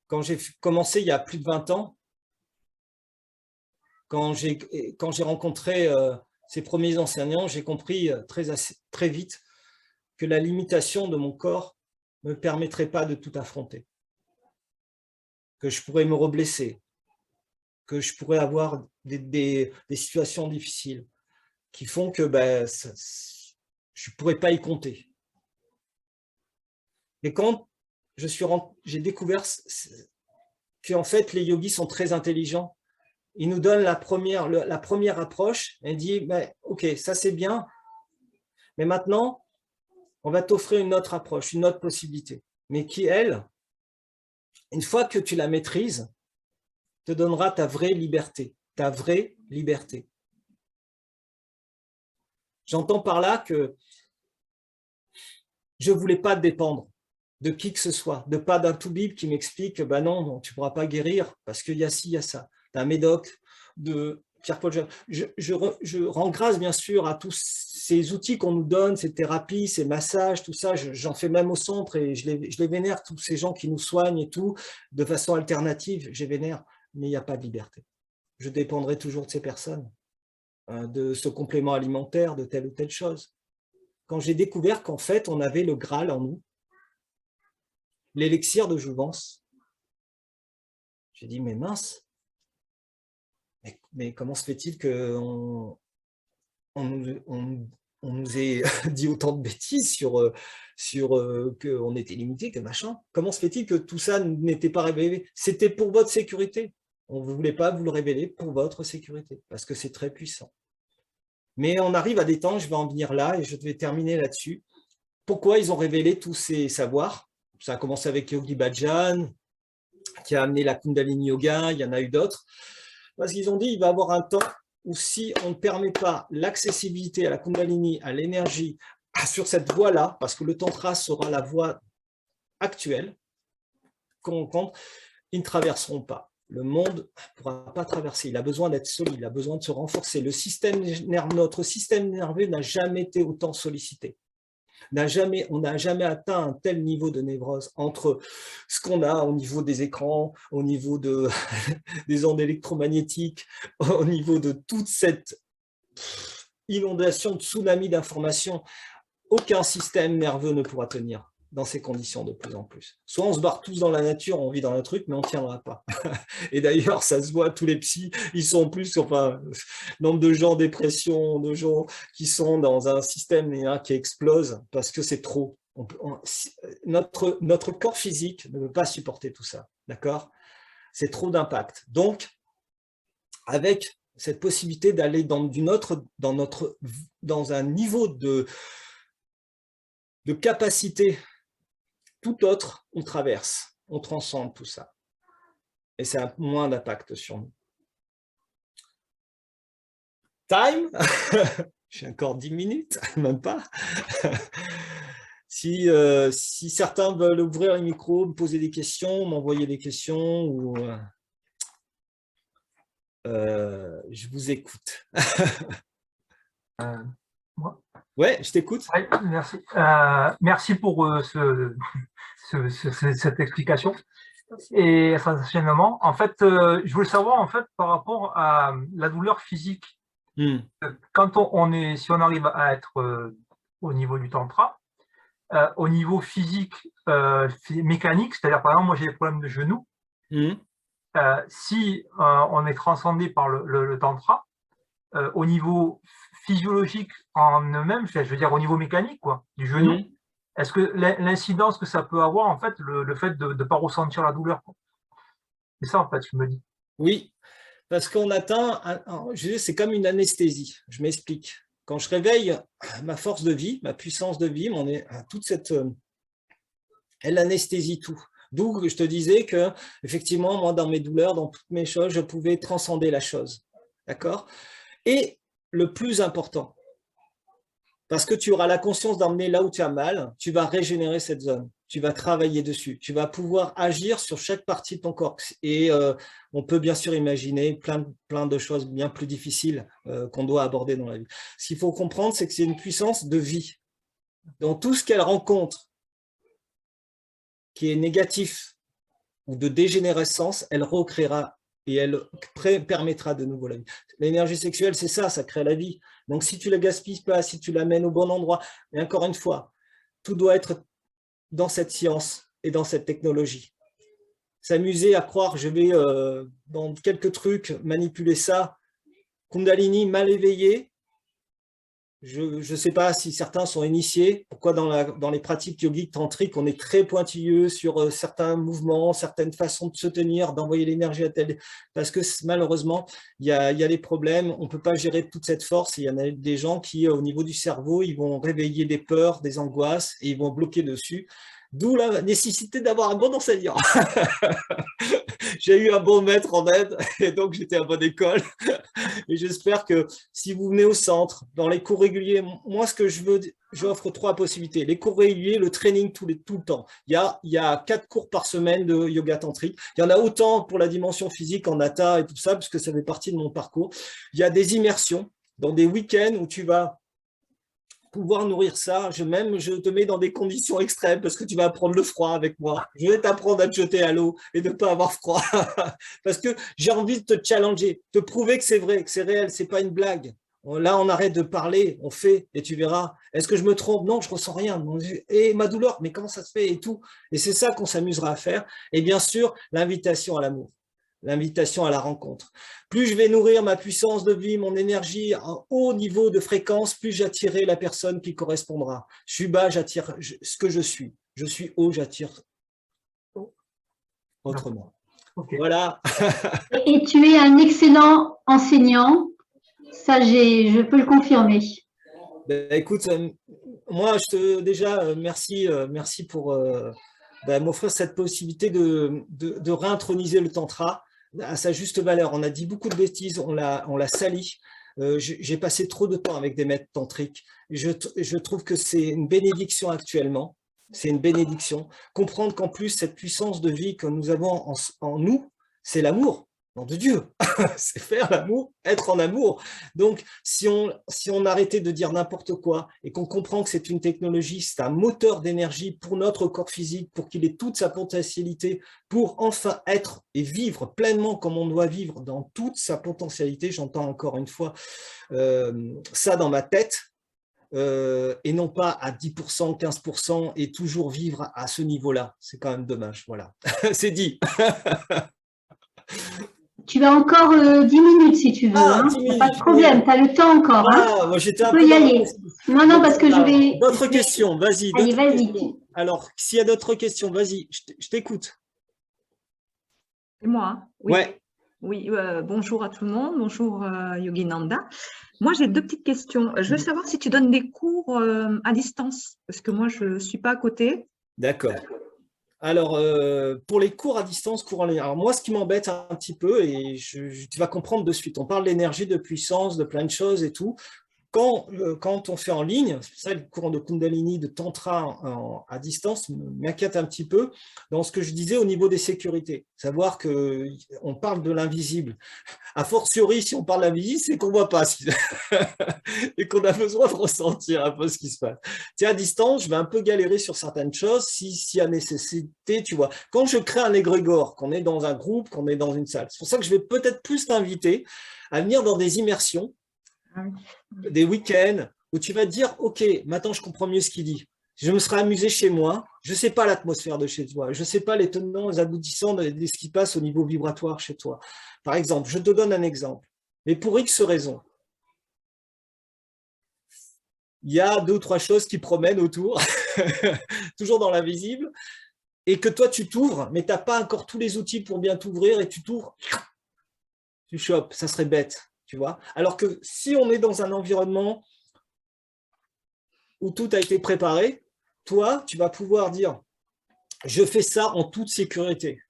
quand j'ai commencé il y a plus de 20 ans, quand j'ai rencontré ces premiers enseignants, j'ai compris très vite que la limitation de mon corps ne me permettrait pas de tout affronter, que je pourrais me reblesser, que je pourrais avoir des situations difficiles qui font que je ne pourrais pas y compter. Et quand j'ai découvert qu'en fait, les yogis sont très intelligents, ils nous donnent la première approche et disent « Ok, ça c'est bien, mais maintenant, on va t'offrir une autre approche, une autre possibilité. » Mais qui, elle, une fois que tu la maîtrises, te donnera ta vraie liberté, ta vraie liberté. J'entends par là que je ne voulais pas dépendre de qui que ce soit, pas d'un toubib qui m'explique « non, tu ne pourras pas guérir parce qu'il y a ci, il y a ça ». D'un médoc, de Pierre-Paul Jacques. Je rends grâce bien sûr à tous ces outils qu'on nous donne, ces thérapies, ces massages, tout ça, j'en fais même au centre et je les vénère, tous ces gens qui nous soignent et tout, de façon alternative, je les vénère, mais il n'y a pas de liberté. Je dépendrai toujours de ces personnes, de ce complément alimentaire, de telle ou telle chose. Quand j'ai découvert qu'en fait, on avait le Graal en nous, l'élixir de jouvence, j'ai dit, mais mince, mais comment se fait-il qu'on nous ait dit autant de bêtises sur qu'on était limité, que machin? Comment se fait-il que tout ça n'était pas révélé? C'était pour votre sécurité. On ne voulait pas vous le révéler pour votre sécurité, parce que c'est très puissant. Mais on arrive à des temps, je vais en venir là, et je vais terminer là-dessus. Pourquoi ils ont révélé tous ces savoirs? Ça a commencé avec Yogi Bhajan, qui a amené la Kundalini Yoga, il y en a eu d'autres. Parce qu'ils ont dit qu'il va y avoir un temps où si on ne permet pas l'accessibilité à la Kundalini, à l'énergie, sur cette voie-là, parce que le Tantra sera la voie actuelle, qu'on compte, ils ne traverseront pas. Le monde ne pourra pas traverser. Il a besoin d'être solide, il a besoin de se renforcer. Notre système nerveux n'a jamais été autant sollicité. On n'a jamais atteint un tel niveau de névrose entre ce qu'on a au niveau des écrans, au niveau des ondes électromagnétiques, au niveau de toute cette inondation, de tsunami d'informations. Aucun système nerveux ne pourra tenir dans ces conditions de plus en plus. Soit on se barre tous dans la nature, on vit dans un truc, mais on ne tiendra pas. Et d'ailleurs, ça se voit, tous les psys, ils sont plus, enfin, nombre de gens en dépression, de gens qui sont dans un système qui explose parce que c'est trop. Notre corps physique ne peut pas supporter tout ça, d'accord? C'est trop d'impact. Donc, avec cette possibilité d'aller dans un niveau de capacité tout autre, on traverse, on transcende tout ça. Et ça a moins d'impact sur nous. Time. J'ai encore 10 minutes, même pas. Si certains veulent ouvrir les micros, me poser des questions, m'envoyer des questions, ou je vous écoute. Moi ouais, je t'écoute. Oui, merci. Merci pour cette explication et cet enseignement. En fait, je voulais savoir en fait par rapport à la douleur physique. Quand si on arrive à être au niveau du tantra, au niveau physique, mécanique, c'est-à-dire par exemple moi j'ai des problèmes de genoux. Si on est transcendé par le tantra, au niveau physiologique en eux-mêmes, je veux dire au niveau mécanique quoi, du genou, est-ce que l'incidence que ça peut avoir, en fait, le fait de ne pas ressentir la douleur? C'est ça, en fait, je me dis. Oui, Parce qu'on atteint, c'est comme une anesthésie, je m'explique. Quand je réveille ma force de vie, ma puissance de vie, toute cette, elle anesthésie tout. D'où je te disais que, effectivement, moi, dans mes douleurs, dans toutes mes choses, je pouvais transcender la chose. D'accord? Et le plus important, parce que tu auras la conscience d'emmener là où tu as mal, tu vas régénérer cette zone, tu vas travailler dessus, tu vas pouvoir agir sur chaque partie de ton corps. Et on peut bien sûr imaginer plein de choses bien plus difficiles qu'on doit aborder dans la vie. Ce qu'il faut comprendre, c'est que c'est une puissance de vie. Dans tout ce qu'elle rencontre, qui est négatif ou de dégénérescence, elle recréera et elle permettra de nouveau la vie. L'énergie sexuelle, c'est ça, ça crée la vie. Donc, si tu ne la gaspilles pas, si tu l'amènes au bon endroit, et encore une fois, tout doit être dans cette science et dans cette technologie. S'amuser à croire que je vais, dans quelques trucs, manipuler ça, Kundalini mal éveillé, je ne sais pas si certains sont initiés, pourquoi dans les pratiques yogiques tantriques, on est très pointilleux sur certains mouvements, certaines façons de se tenir, d'envoyer l'énergie à tel... Parce que malheureusement, il y a des problèmes, on ne peut pas gérer toute cette force. Il y en a des gens qui, au niveau du cerveau, ils vont réveiller des peurs, des angoisses, et ils vont bloquer dessus. D'où la nécessité d'avoir un bon enseignant. J'ai eu un bon maître en aide, et donc j'étais à bonne école. Et j'espère que si vous venez au centre, dans les cours réguliers, moi ce que je veux, j'offre 3 possibilités. Les cours réguliers, le training tout le temps. Il y a 4 cours par semaine de yoga tantrique. Il y en a autant pour la dimension physique en hatha et tout ça, parce que ça fait partie de mon parcours. Il y a des immersions dans des week-ends où tu vas pouvoir nourrir ça. Je te mets dans des conditions extrêmes parce que tu vas apprendre le froid avec moi. Je vais t'apprendre à te jeter à l'eau et de ne pas avoir froid. Parce que j'ai envie de te challenger, te prouver que c'est vrai, que c'est réel, c'est pas une blague. Là, on arrête de parler, on fait et tu verras. Est-ce que je me trompe? Non, je ressens rien. Et ma douleur, mais comment ça se fait et tout? Et c'est ça qu'on s'amusera à faire. Et bien sûr, l'invitation à l'amour. L'invitation à la rencontre. Plus je vais nourrir ma puissance de vie, mon énergie à un haut niveau de fréquence, plus j'attirerai la personne qui correspondra. Je suis bas, j'attire ce que je suis. Je suis haut, j'attire autrement. Okay. Voilà. Et tu es un excellent enseignant. Ça, je peux le confirmer. Ben, écoute, moi, merci pour m'offrir cette possibilité de réintroniser le tantra à sa juste valeur. On a dit beaucoup de bêtises, on l'a sali. J'ai passé trop de temps avec des maîtres tantriques. Je trouve que c'est une bénédiction actuellement. C'est une bénédiction. Comprendre qu'en plus, cette puissance de vie que nous avons en nous, c'est l'amour. Nom de Dieu, c'est faire l'amour, être en amour. Donc, si on arrêtait de dire n'importe quoi et qu'on comprend que c'est une technologie, c'est un moteur d'énergie pour notre corps physique, pour qu'il ait toute sa potentialité, pour enfin être et vivre pleinement comme on doit vivre dans toute sa potentialité, j'entends encore une fois ça dans ma tête, et non pas à 10%, 15% et toujours vivre à ce niveau-là. C'est quand même dommage, voilà. C'est dit. Tu as encore 10 minutes si tu veux. Ah, hein. Pas de problème, tu as le temps encore. Ah, hein. Moi, j'étais tu un peux peu y aller. Non, parce que je vais... D'autres questions, vas-y. Allez, vas-y. Alors, s'il y a d'autres questions, vas-y, je t'écoute. C'est moi. Oui. Ouais. Oui, bonjour à tout le monde. Bonjour Yoginanda. Moi, j'ai 2 petites questions. Je veux savoir si tu donnes des cours à distance, parce que moi, je ne suis pas à côté. D'accord. Alors, pour les cours à distance, cours en ligne, alors moi, ce qui m'embête un petit peu, et tu vas comprendre de suite, on parle d'énergie, de puissance, de plein de choses et tout. Quand on fait en ligne, c'est ça le cours de Kundalini, de Tantra à distance m'inquiète un petit peu dans ce que je disais au niveau des sécurités. Savoir qu'on parle de l'invisible. A fortiori, si on parle de l'invisible, c'est qu'on ne voit pas et qu'on a besoin de ressentir un peu ce qui se passe. À distance, je vais un peu galérer sur certaines choses s'il y a nécessité, tu vois. Quand je crée un égrégore, qu'on est dans un groupe, qu'on est dans une salle, c'est pour ça que je vais peut-être plus t'inviter à venir dans des immersions, des week-ends où tu vas te dire, ok, maintenant je comprends mieux ce qu'il dit. Je me serais amusé chez moi, je ne sais pas l'atmosphère de chez toi, je ne sais pas les tenants, les aboutissants de ce qui passe au niveau vibratoire chez toi. Par exemple, je te donne un exemple, mais pour X raisons. Il y a 2 ou 3 choses qui promènent autour, toujours dans l'invisible, et que toi tu t'ouvres, mais tu n'as pas encore tous les outils pour bien t'ouvrir, et tu t'ouvres, tu chopes, ça serait bête, tu vois. Alors que si on est dans un environnement où tout a été préparé, toi, tu vas pouvoir dire, je fais ça en toute sécurité.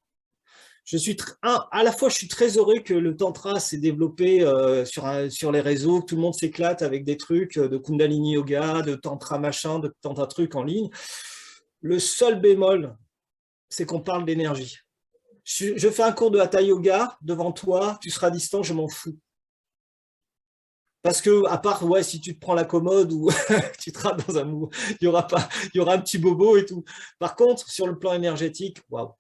À la fois, je suis très heureux que le tantra s'est développé sur les réseaux, que tout le monde s'éclate avec des trucs de Kundalini Yoga, de tantra machin, de tantra trucs en ligne. Le seul bémol, c'est qu'on parle d'énergie. Je fais un cours de Hatha Yoga devant toi, tu seras distant, je m'en fous. Parce que, à part, ouais, si tu te prends la commode ou tu te rates dans un mou, il y aura un petit bobo et tout. Par contre, sur le plan énergétique, waouh.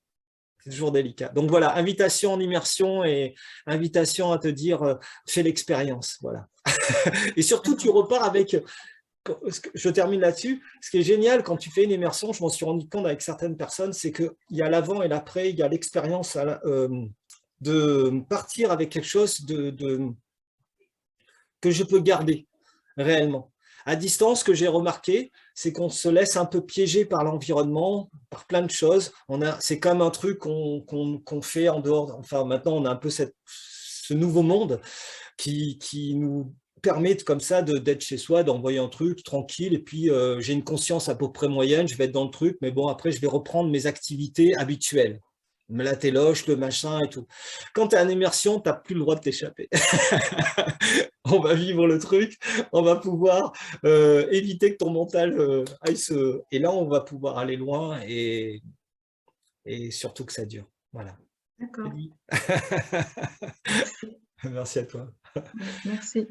C'est toujours délicat. Donc voilà, invitation en immersion et invitation à te dire, fais l'expérience. Voilà. Et surtout, tu repars avec, je termine là-dessus, ce qui est génial quand tu fais une immersion, je m'en suis rendu compte avec certaines personnes, c'est qu'il y a l'avant et l'après, il y a l'expérience de partir avec quelque chose que je peux garder réellement. À distance, ce que j'ai remarqué, c'est qu'on se laisse un peu piéger par l'environnement, par plein de choses. C'est comme un truc qu'on fait en dehors. Enfin, maintenant, on a un peu ce nouveau monde qui nous permet comme ça d'être chez soi, d'envoyer un truc tranquille. Et puis, j'ai une conscience à peu près moyenne, je vais être dans le truc, mais bon, après, je vais reprendre mes activités habituelles. La téloche, le machin et tout. Quand tu es en immersion, tu n'as plus le droit de t'échapper. On va vivre le truc, on va pouvoir éviter que ton mental aille se... Et là, on va pouvoir aller loin et surtout que ça dure. Voilà. D'accord. Merci à toi. Merci.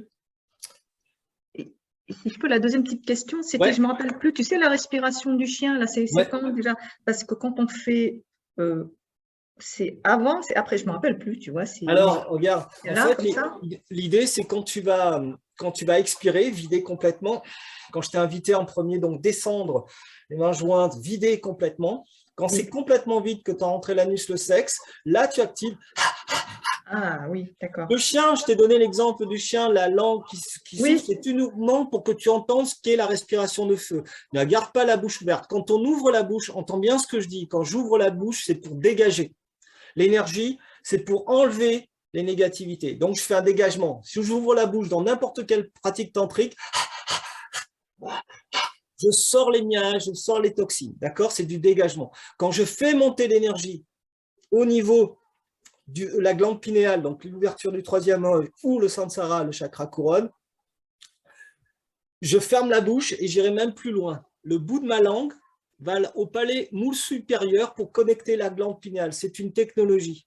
Et si je peux, la deuxième petite question, c'était, ouais. Je ne me rappelle plus, tu sais, la respiration du chien, là, c'est ouais. quand déjà? Parce que quand on fait... c'est avant, c'est après, je ne me rappelle plus, tu vois. Alors, regarde, en là, fait, l'idée, c'est quand tu vas expirer, vider complètement, quand je t'ai invité en premier, donc descendre les mains jointes, vider complètement. Quand c'est complètement vide, que tu as rentré l'anus, le sexe, là, tu actives. Ah oui, d'accord. Le chien, je t'ai donné l'exemple du chien, la langue qui souffle, c'est uniquement pour que tu entendes ce qu'est la respiration de feu. Ne garde pas la bouche ouverte. Quand on ouvre la bouche, entends bien ce que je dis, quand j'ouvre la bouche, c'est pour dégager. L'énergie, c'est pour enlever les négativités. Donc, je fais un dégagement. Si j'ouvre la bouche dans n'importe quelle pratique tantrique, je sors les miasmes, je sors les toxines. D'accord? C'est du dégagement. Quand je fais monter l'énergie au niveau de la glande pinéale, donc l'ouverture du troisième œil ou le sansara, le chakra couronne, je ferme la bouche et j'irai même plus loin. Le bout de ma langue va au palais moule supérieur pour connecter la glande pinéale. C'est une technologie.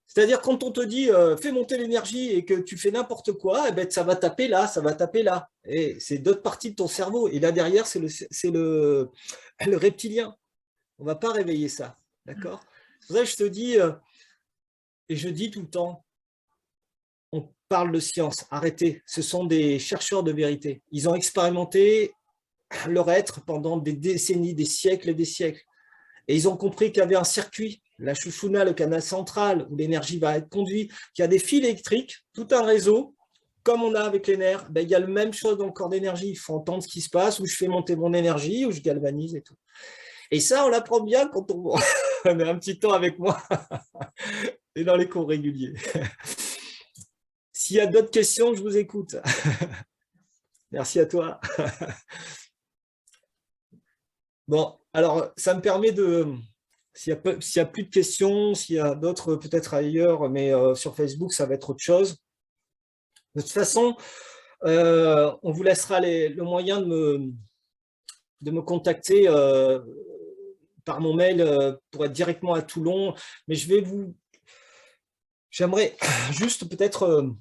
C'est-à-dire quand on te dit fais monter l'énergie et que tu fais n'importe quoi, eh ben, ça va taper là, ça va taper là. Et c'est d'autres parties de ton cerveau. Et là derrière, c'est le reptilien. On ne va pas réveiller ça. D'accord? C'est pour ça que je te dis, et je dis tout le temps, on parle de science. Arrêtez. Ce sont des chercheurs de vérité. Ils ont expérimenté leur être pendant des décennies, des siècles et des siècles. Et ils ont compris qu'il y avait un circuit, la Shushuna, le canal central, où l'énergie va être conduite, qu'il y a des fils électriques, tout un réseau, comme on a avec les nerfs. Ben, il y a la même chose dans le corps d'énergie. Il faut entendre ce qui se passe, où je fais monter mon énergie, où je galvanise et tout. Et ça, on l'apprend bien quand on est un petit temps avec moi et dans les cours réguliers. S'il y a d'autres questions, je vous écoute. Merci à toi. Bon, alors, ça me permet de... S'il n'y a plus de questions, s'il y a d'autres peut-être ailleurs, mais sur Facebook, ça va être autre chose. De toute façon, on vous laissera le moyen de me contacter par mon mail pour être directement à Toulon. Mais j'aimerais juste peut-être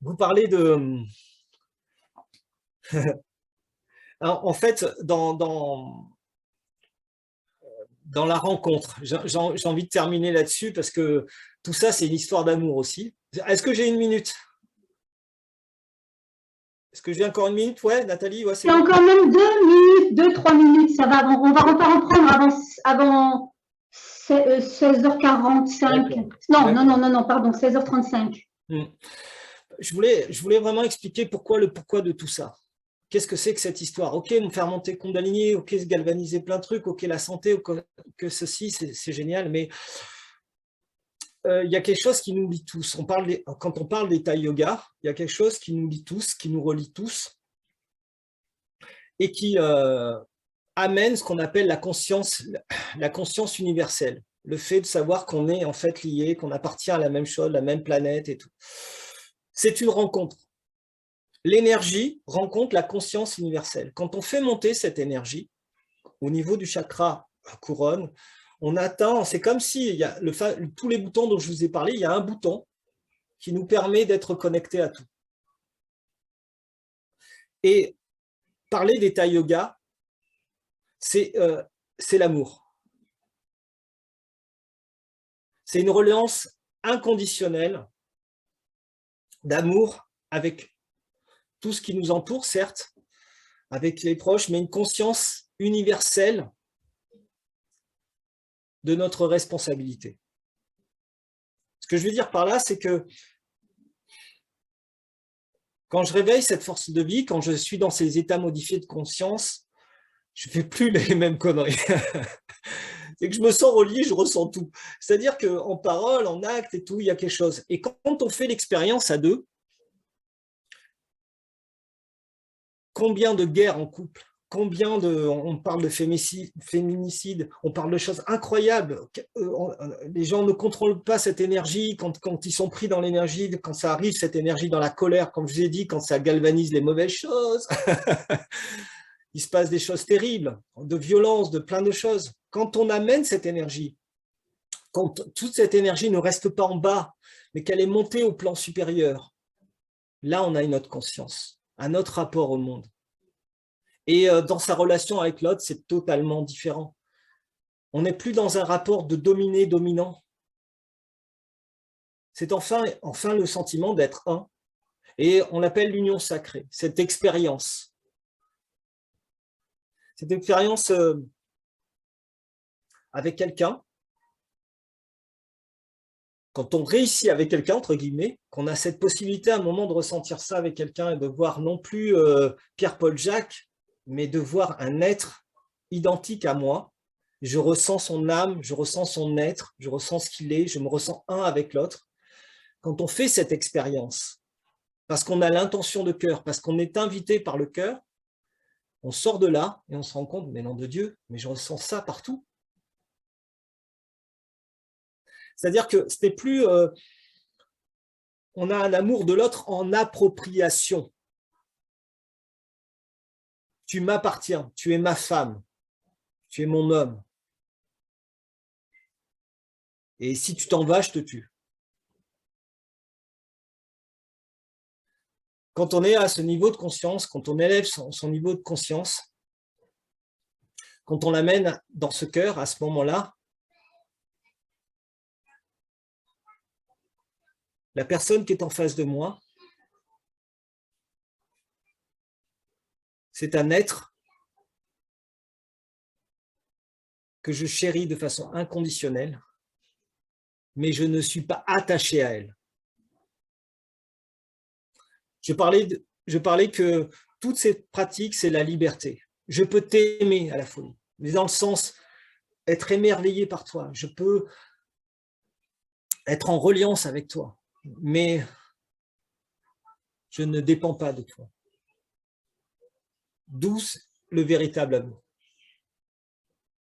vous parler de... Alors, en fait, dans la rencontre, j'ai envie de terminer là-dessus parce que tout ça, c'est une histoire d'amour aussi. Est-ce que j'ai une minute? Est-ce que j'ai encore une minute? Ouais, Nathalie, ouais, c'est encore même 2 minutes, 2-3 minutes, ça va. On va pas reprendre avant 16h45. Non, pardon, 16h35. Je voulais vraiment expliquer le pourquoi de tout ça. Qu'est-ce que c'est que cette histoire? Ok, me faire monter Kundalini, ok, se galvaniser plein de trucs, ok, la santé, que ceci, c'est génial, mais il y a quelque chose qui nous lie tous. Quand on parle d'état yoga, il y a quelque chose qui nous lie tous, qui nous relie tous, et qui amène ce qu'on appelle la conscience universelle. Le fait de savoir qu'on est en fait lié, qu'on appartient à la même chose, la même planète et tout. C'est une rencontre. L'énergie rencontre la conscience universelle. Quand on fait monter cette énergie, au niveau du chakra couronne, on atteint, c'est comme si, il y a tous les boutons dont je vous ai parlé, il y a un bouton qui nous permet d'être connectés à tout. Et parler d'état yoga, c'est l'amour. C'est une reliance inconditionnelle d'amour avec tout ce qui nous entoure, certes, avec les proches, mais une conscience universelle de notre responsabilité. Ce que je veux dire par là, c'est que quand je réveille cette force de vie, quand je suis dans ces états modifiés de conscience, je ne fais plus les mêmes conneries. C'est que je me sens relié, je ressens tout. C'est-à-dire qu'en parole, en acte et tout, il y a quelque chose. Et quand on fait l'expérience à deux, combien de guerres en couple, on parle de féminicide, on parle de choses incroyables. Les gens ne contrôlent pas cette énergie quand ils sont pris dans l'énergie, quand ça arrive, cette énergie dans la colère, comme je vous ai dit, quand ça galvanise les mauvaises choses. Il se passe des choses terribles, de violence, de plein de choses. Quand on amène cette énergie, quand toute cette énergie ne reste pas en bas, mais qu'elle est montée au plan supérieur, là on a une autre conscience, un autre rapport au monde. Et dans sa relation avec l'autre, c'est totalement différent. On n'est plus dans un rapport de dominé-dominant. C'est enfin le sentiment d'être un. Et on l'appelle l'union sacrée, cette expérience. Cette expérience avec quelqu'un, quand on réussit avec quelqu'un, entre guillemets, qu'on a cette possibilité à un moment de ressentir ça avec quelqu'un et de voir non plus Pierre-Paul Jacques, mais de voir un être identique à moi. Je ressens son âme, je ressens son être, je ressens ce qu'il est, je me ressens un avec l'autre. Quand on fait cette expérience, parce qu'on a l'intention de cœur, parce qu'on est invité par le cœur, on sort de là et on se rend compte, mais nom de Dieu, mais je ressens ça partout. C'est-à-dire que ce n'est plus... on a un amour de l'autre en appropriation. Tu m'appartiens, tu es ma femme, tu es mon homme. Et si tu t'en vas, je te tue. Quand on est à ce niveau de conscience, quand on élève son niveau de conscience, quand on l'amène dans ce cœur, à ce moment-là, la personne qui est en face de moi, c'est un être que je chéris de façon inconditionnelle, mais je ne suis pas attaché à elle. Je parlais que toutes ces pratiques, c'est la liberté. Je peux t'aimer à la folie, mais dans le sens être émerveillé par toi. Je peux être en reliance avec toi, mais je ne dépends pas de toi. D'où le véritable amour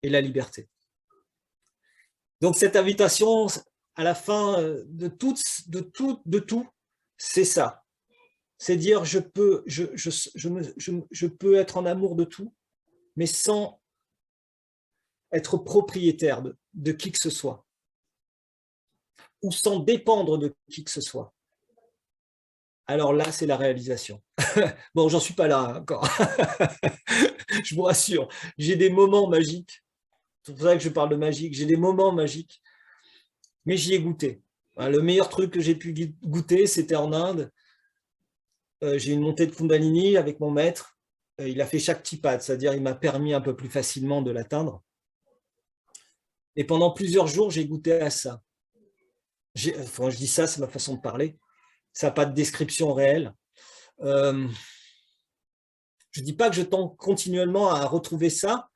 et la liberté. Donc cette invitation, à la fin de tout, c'est ça. C'est dire je peux être en amour de tout, mais sans être propriétaire de qui que ce soit, ou sans dépendre de qui que ce soit. Alors là, c'est la réalisation. Bon, j'en suis pas là encore. Je vous rassure, j'ai des moments magiques. C'est pour ça que je parle de magique. J'ai des moments magiques, mais j'y ai goûté. Le meilleur truc que j'ai pu goûter, c'était en Inde. J'ai une montée de Kundalini avec mon maître. Il a fait chaque tipad, c'est-à-dire il m'a permis un peu plus facilement de l'atteindre. Et pendant plusieurs jours, j'ai goûté à ça. Enfin, je dis ça, c'est ma façon de parler. Ça n'a pas de description réelle. Je ne dis pas que je tends continuellement à retrouver ça,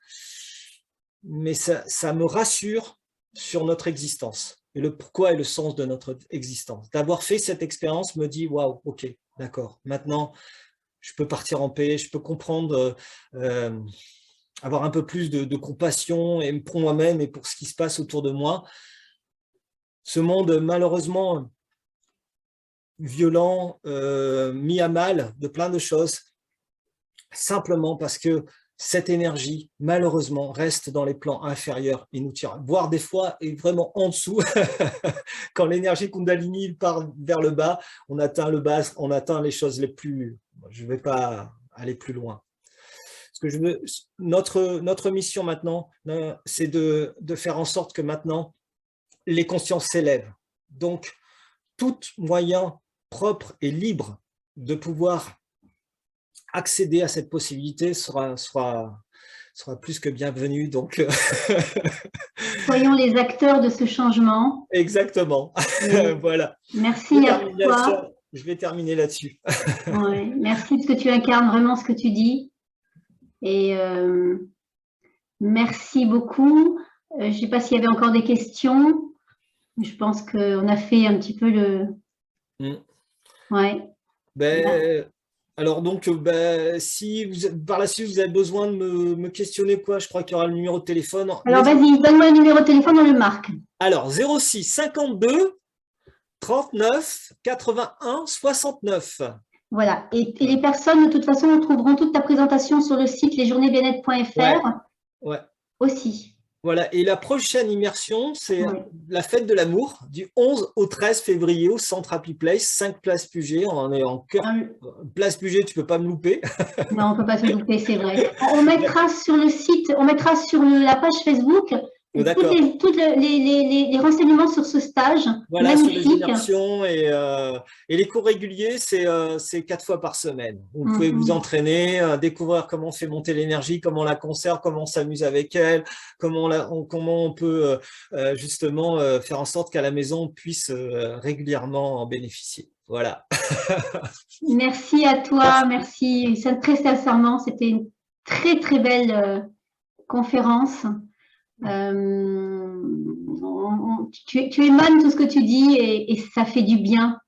mais ça me rassure sur notre existence. et le pourquoi et le sens de notre existence. D'avoir fait cette expérience me dit, waouh, ok, d'accord, maintenant, je peux partir en paix, je peux comprendre, avoir un peu plus de compassion et pour moi-même et pour ce qui se passe autour de moi. Ce monde, malheureusement, violent, mis à mal de plein de choses, simplement parce que cette énergie, malheureusement, reste dans les plans inférieurs et nous tire, voire des fois, est vraiment en dessous. Quand l'énergie Kundalini part vers le bas, on atteint le bas, on atteint les choses les plus... Je ne vais pas aller plus loin. Ce que je veux, notre mission maintenant, c'est de faire en sorte que maintenant, les consciences s'élèvent. Donc, tout moyen propre et libre de pouvoir accéder à cette possibilité sera plus que bienvenu. Donc, soyons les acteurs de ce changement. Exactement. Voilà. Merci à toi. Je vais terminer là-dessus. Ouais, merci parce que tu incarnes vraiment ce que tu dis. Et merci beaucoup. Je ne sais pas s'il y avait encore des questions. Je pense qu'on a fait un petit peu le... Ouais. Alors donc, si par la suite vous avez besoin de me questionner, quoi, je crois qu'il y aura le numéro de téléphone. Alors vas-y, donne-moi le numéro de téléphone, on le marque. Alors 06 52 39 81 69. Voilà, et les personnes, de toute façon, trouveront toute ta présentation sur le site lesjournéesbienêtre.fr aussi. Voilà, et la prochaine immersion, c'est la fête de l'amour du 11 au 13 février au Centre Happy Place, 5 places Puget. On est en cœur. Place Puget, tu ne peux pas me louper. Non, on ne peut pas se louper, c'est vrai. On mettra sur le site, on mettra sur la page Facebook tous les renseignements sur ce stage. Voilà, magnifique. sur les immersions et les cours réguliers, c'est 4 fois par semaine. Vous pouvez vous entraîner, découvrir comment on fait monter l'énergie, comment on la conserve, comment on s'amuse avec elle, comment on peut justement faire en sorte qu'à la maison, on puisse régulièrement en bénéficier. Voilà. Merci à toi, merci. Très sincèrement, c'était une très très belle conférence. Tu émanes tout ce que tu dis et ça fait du bien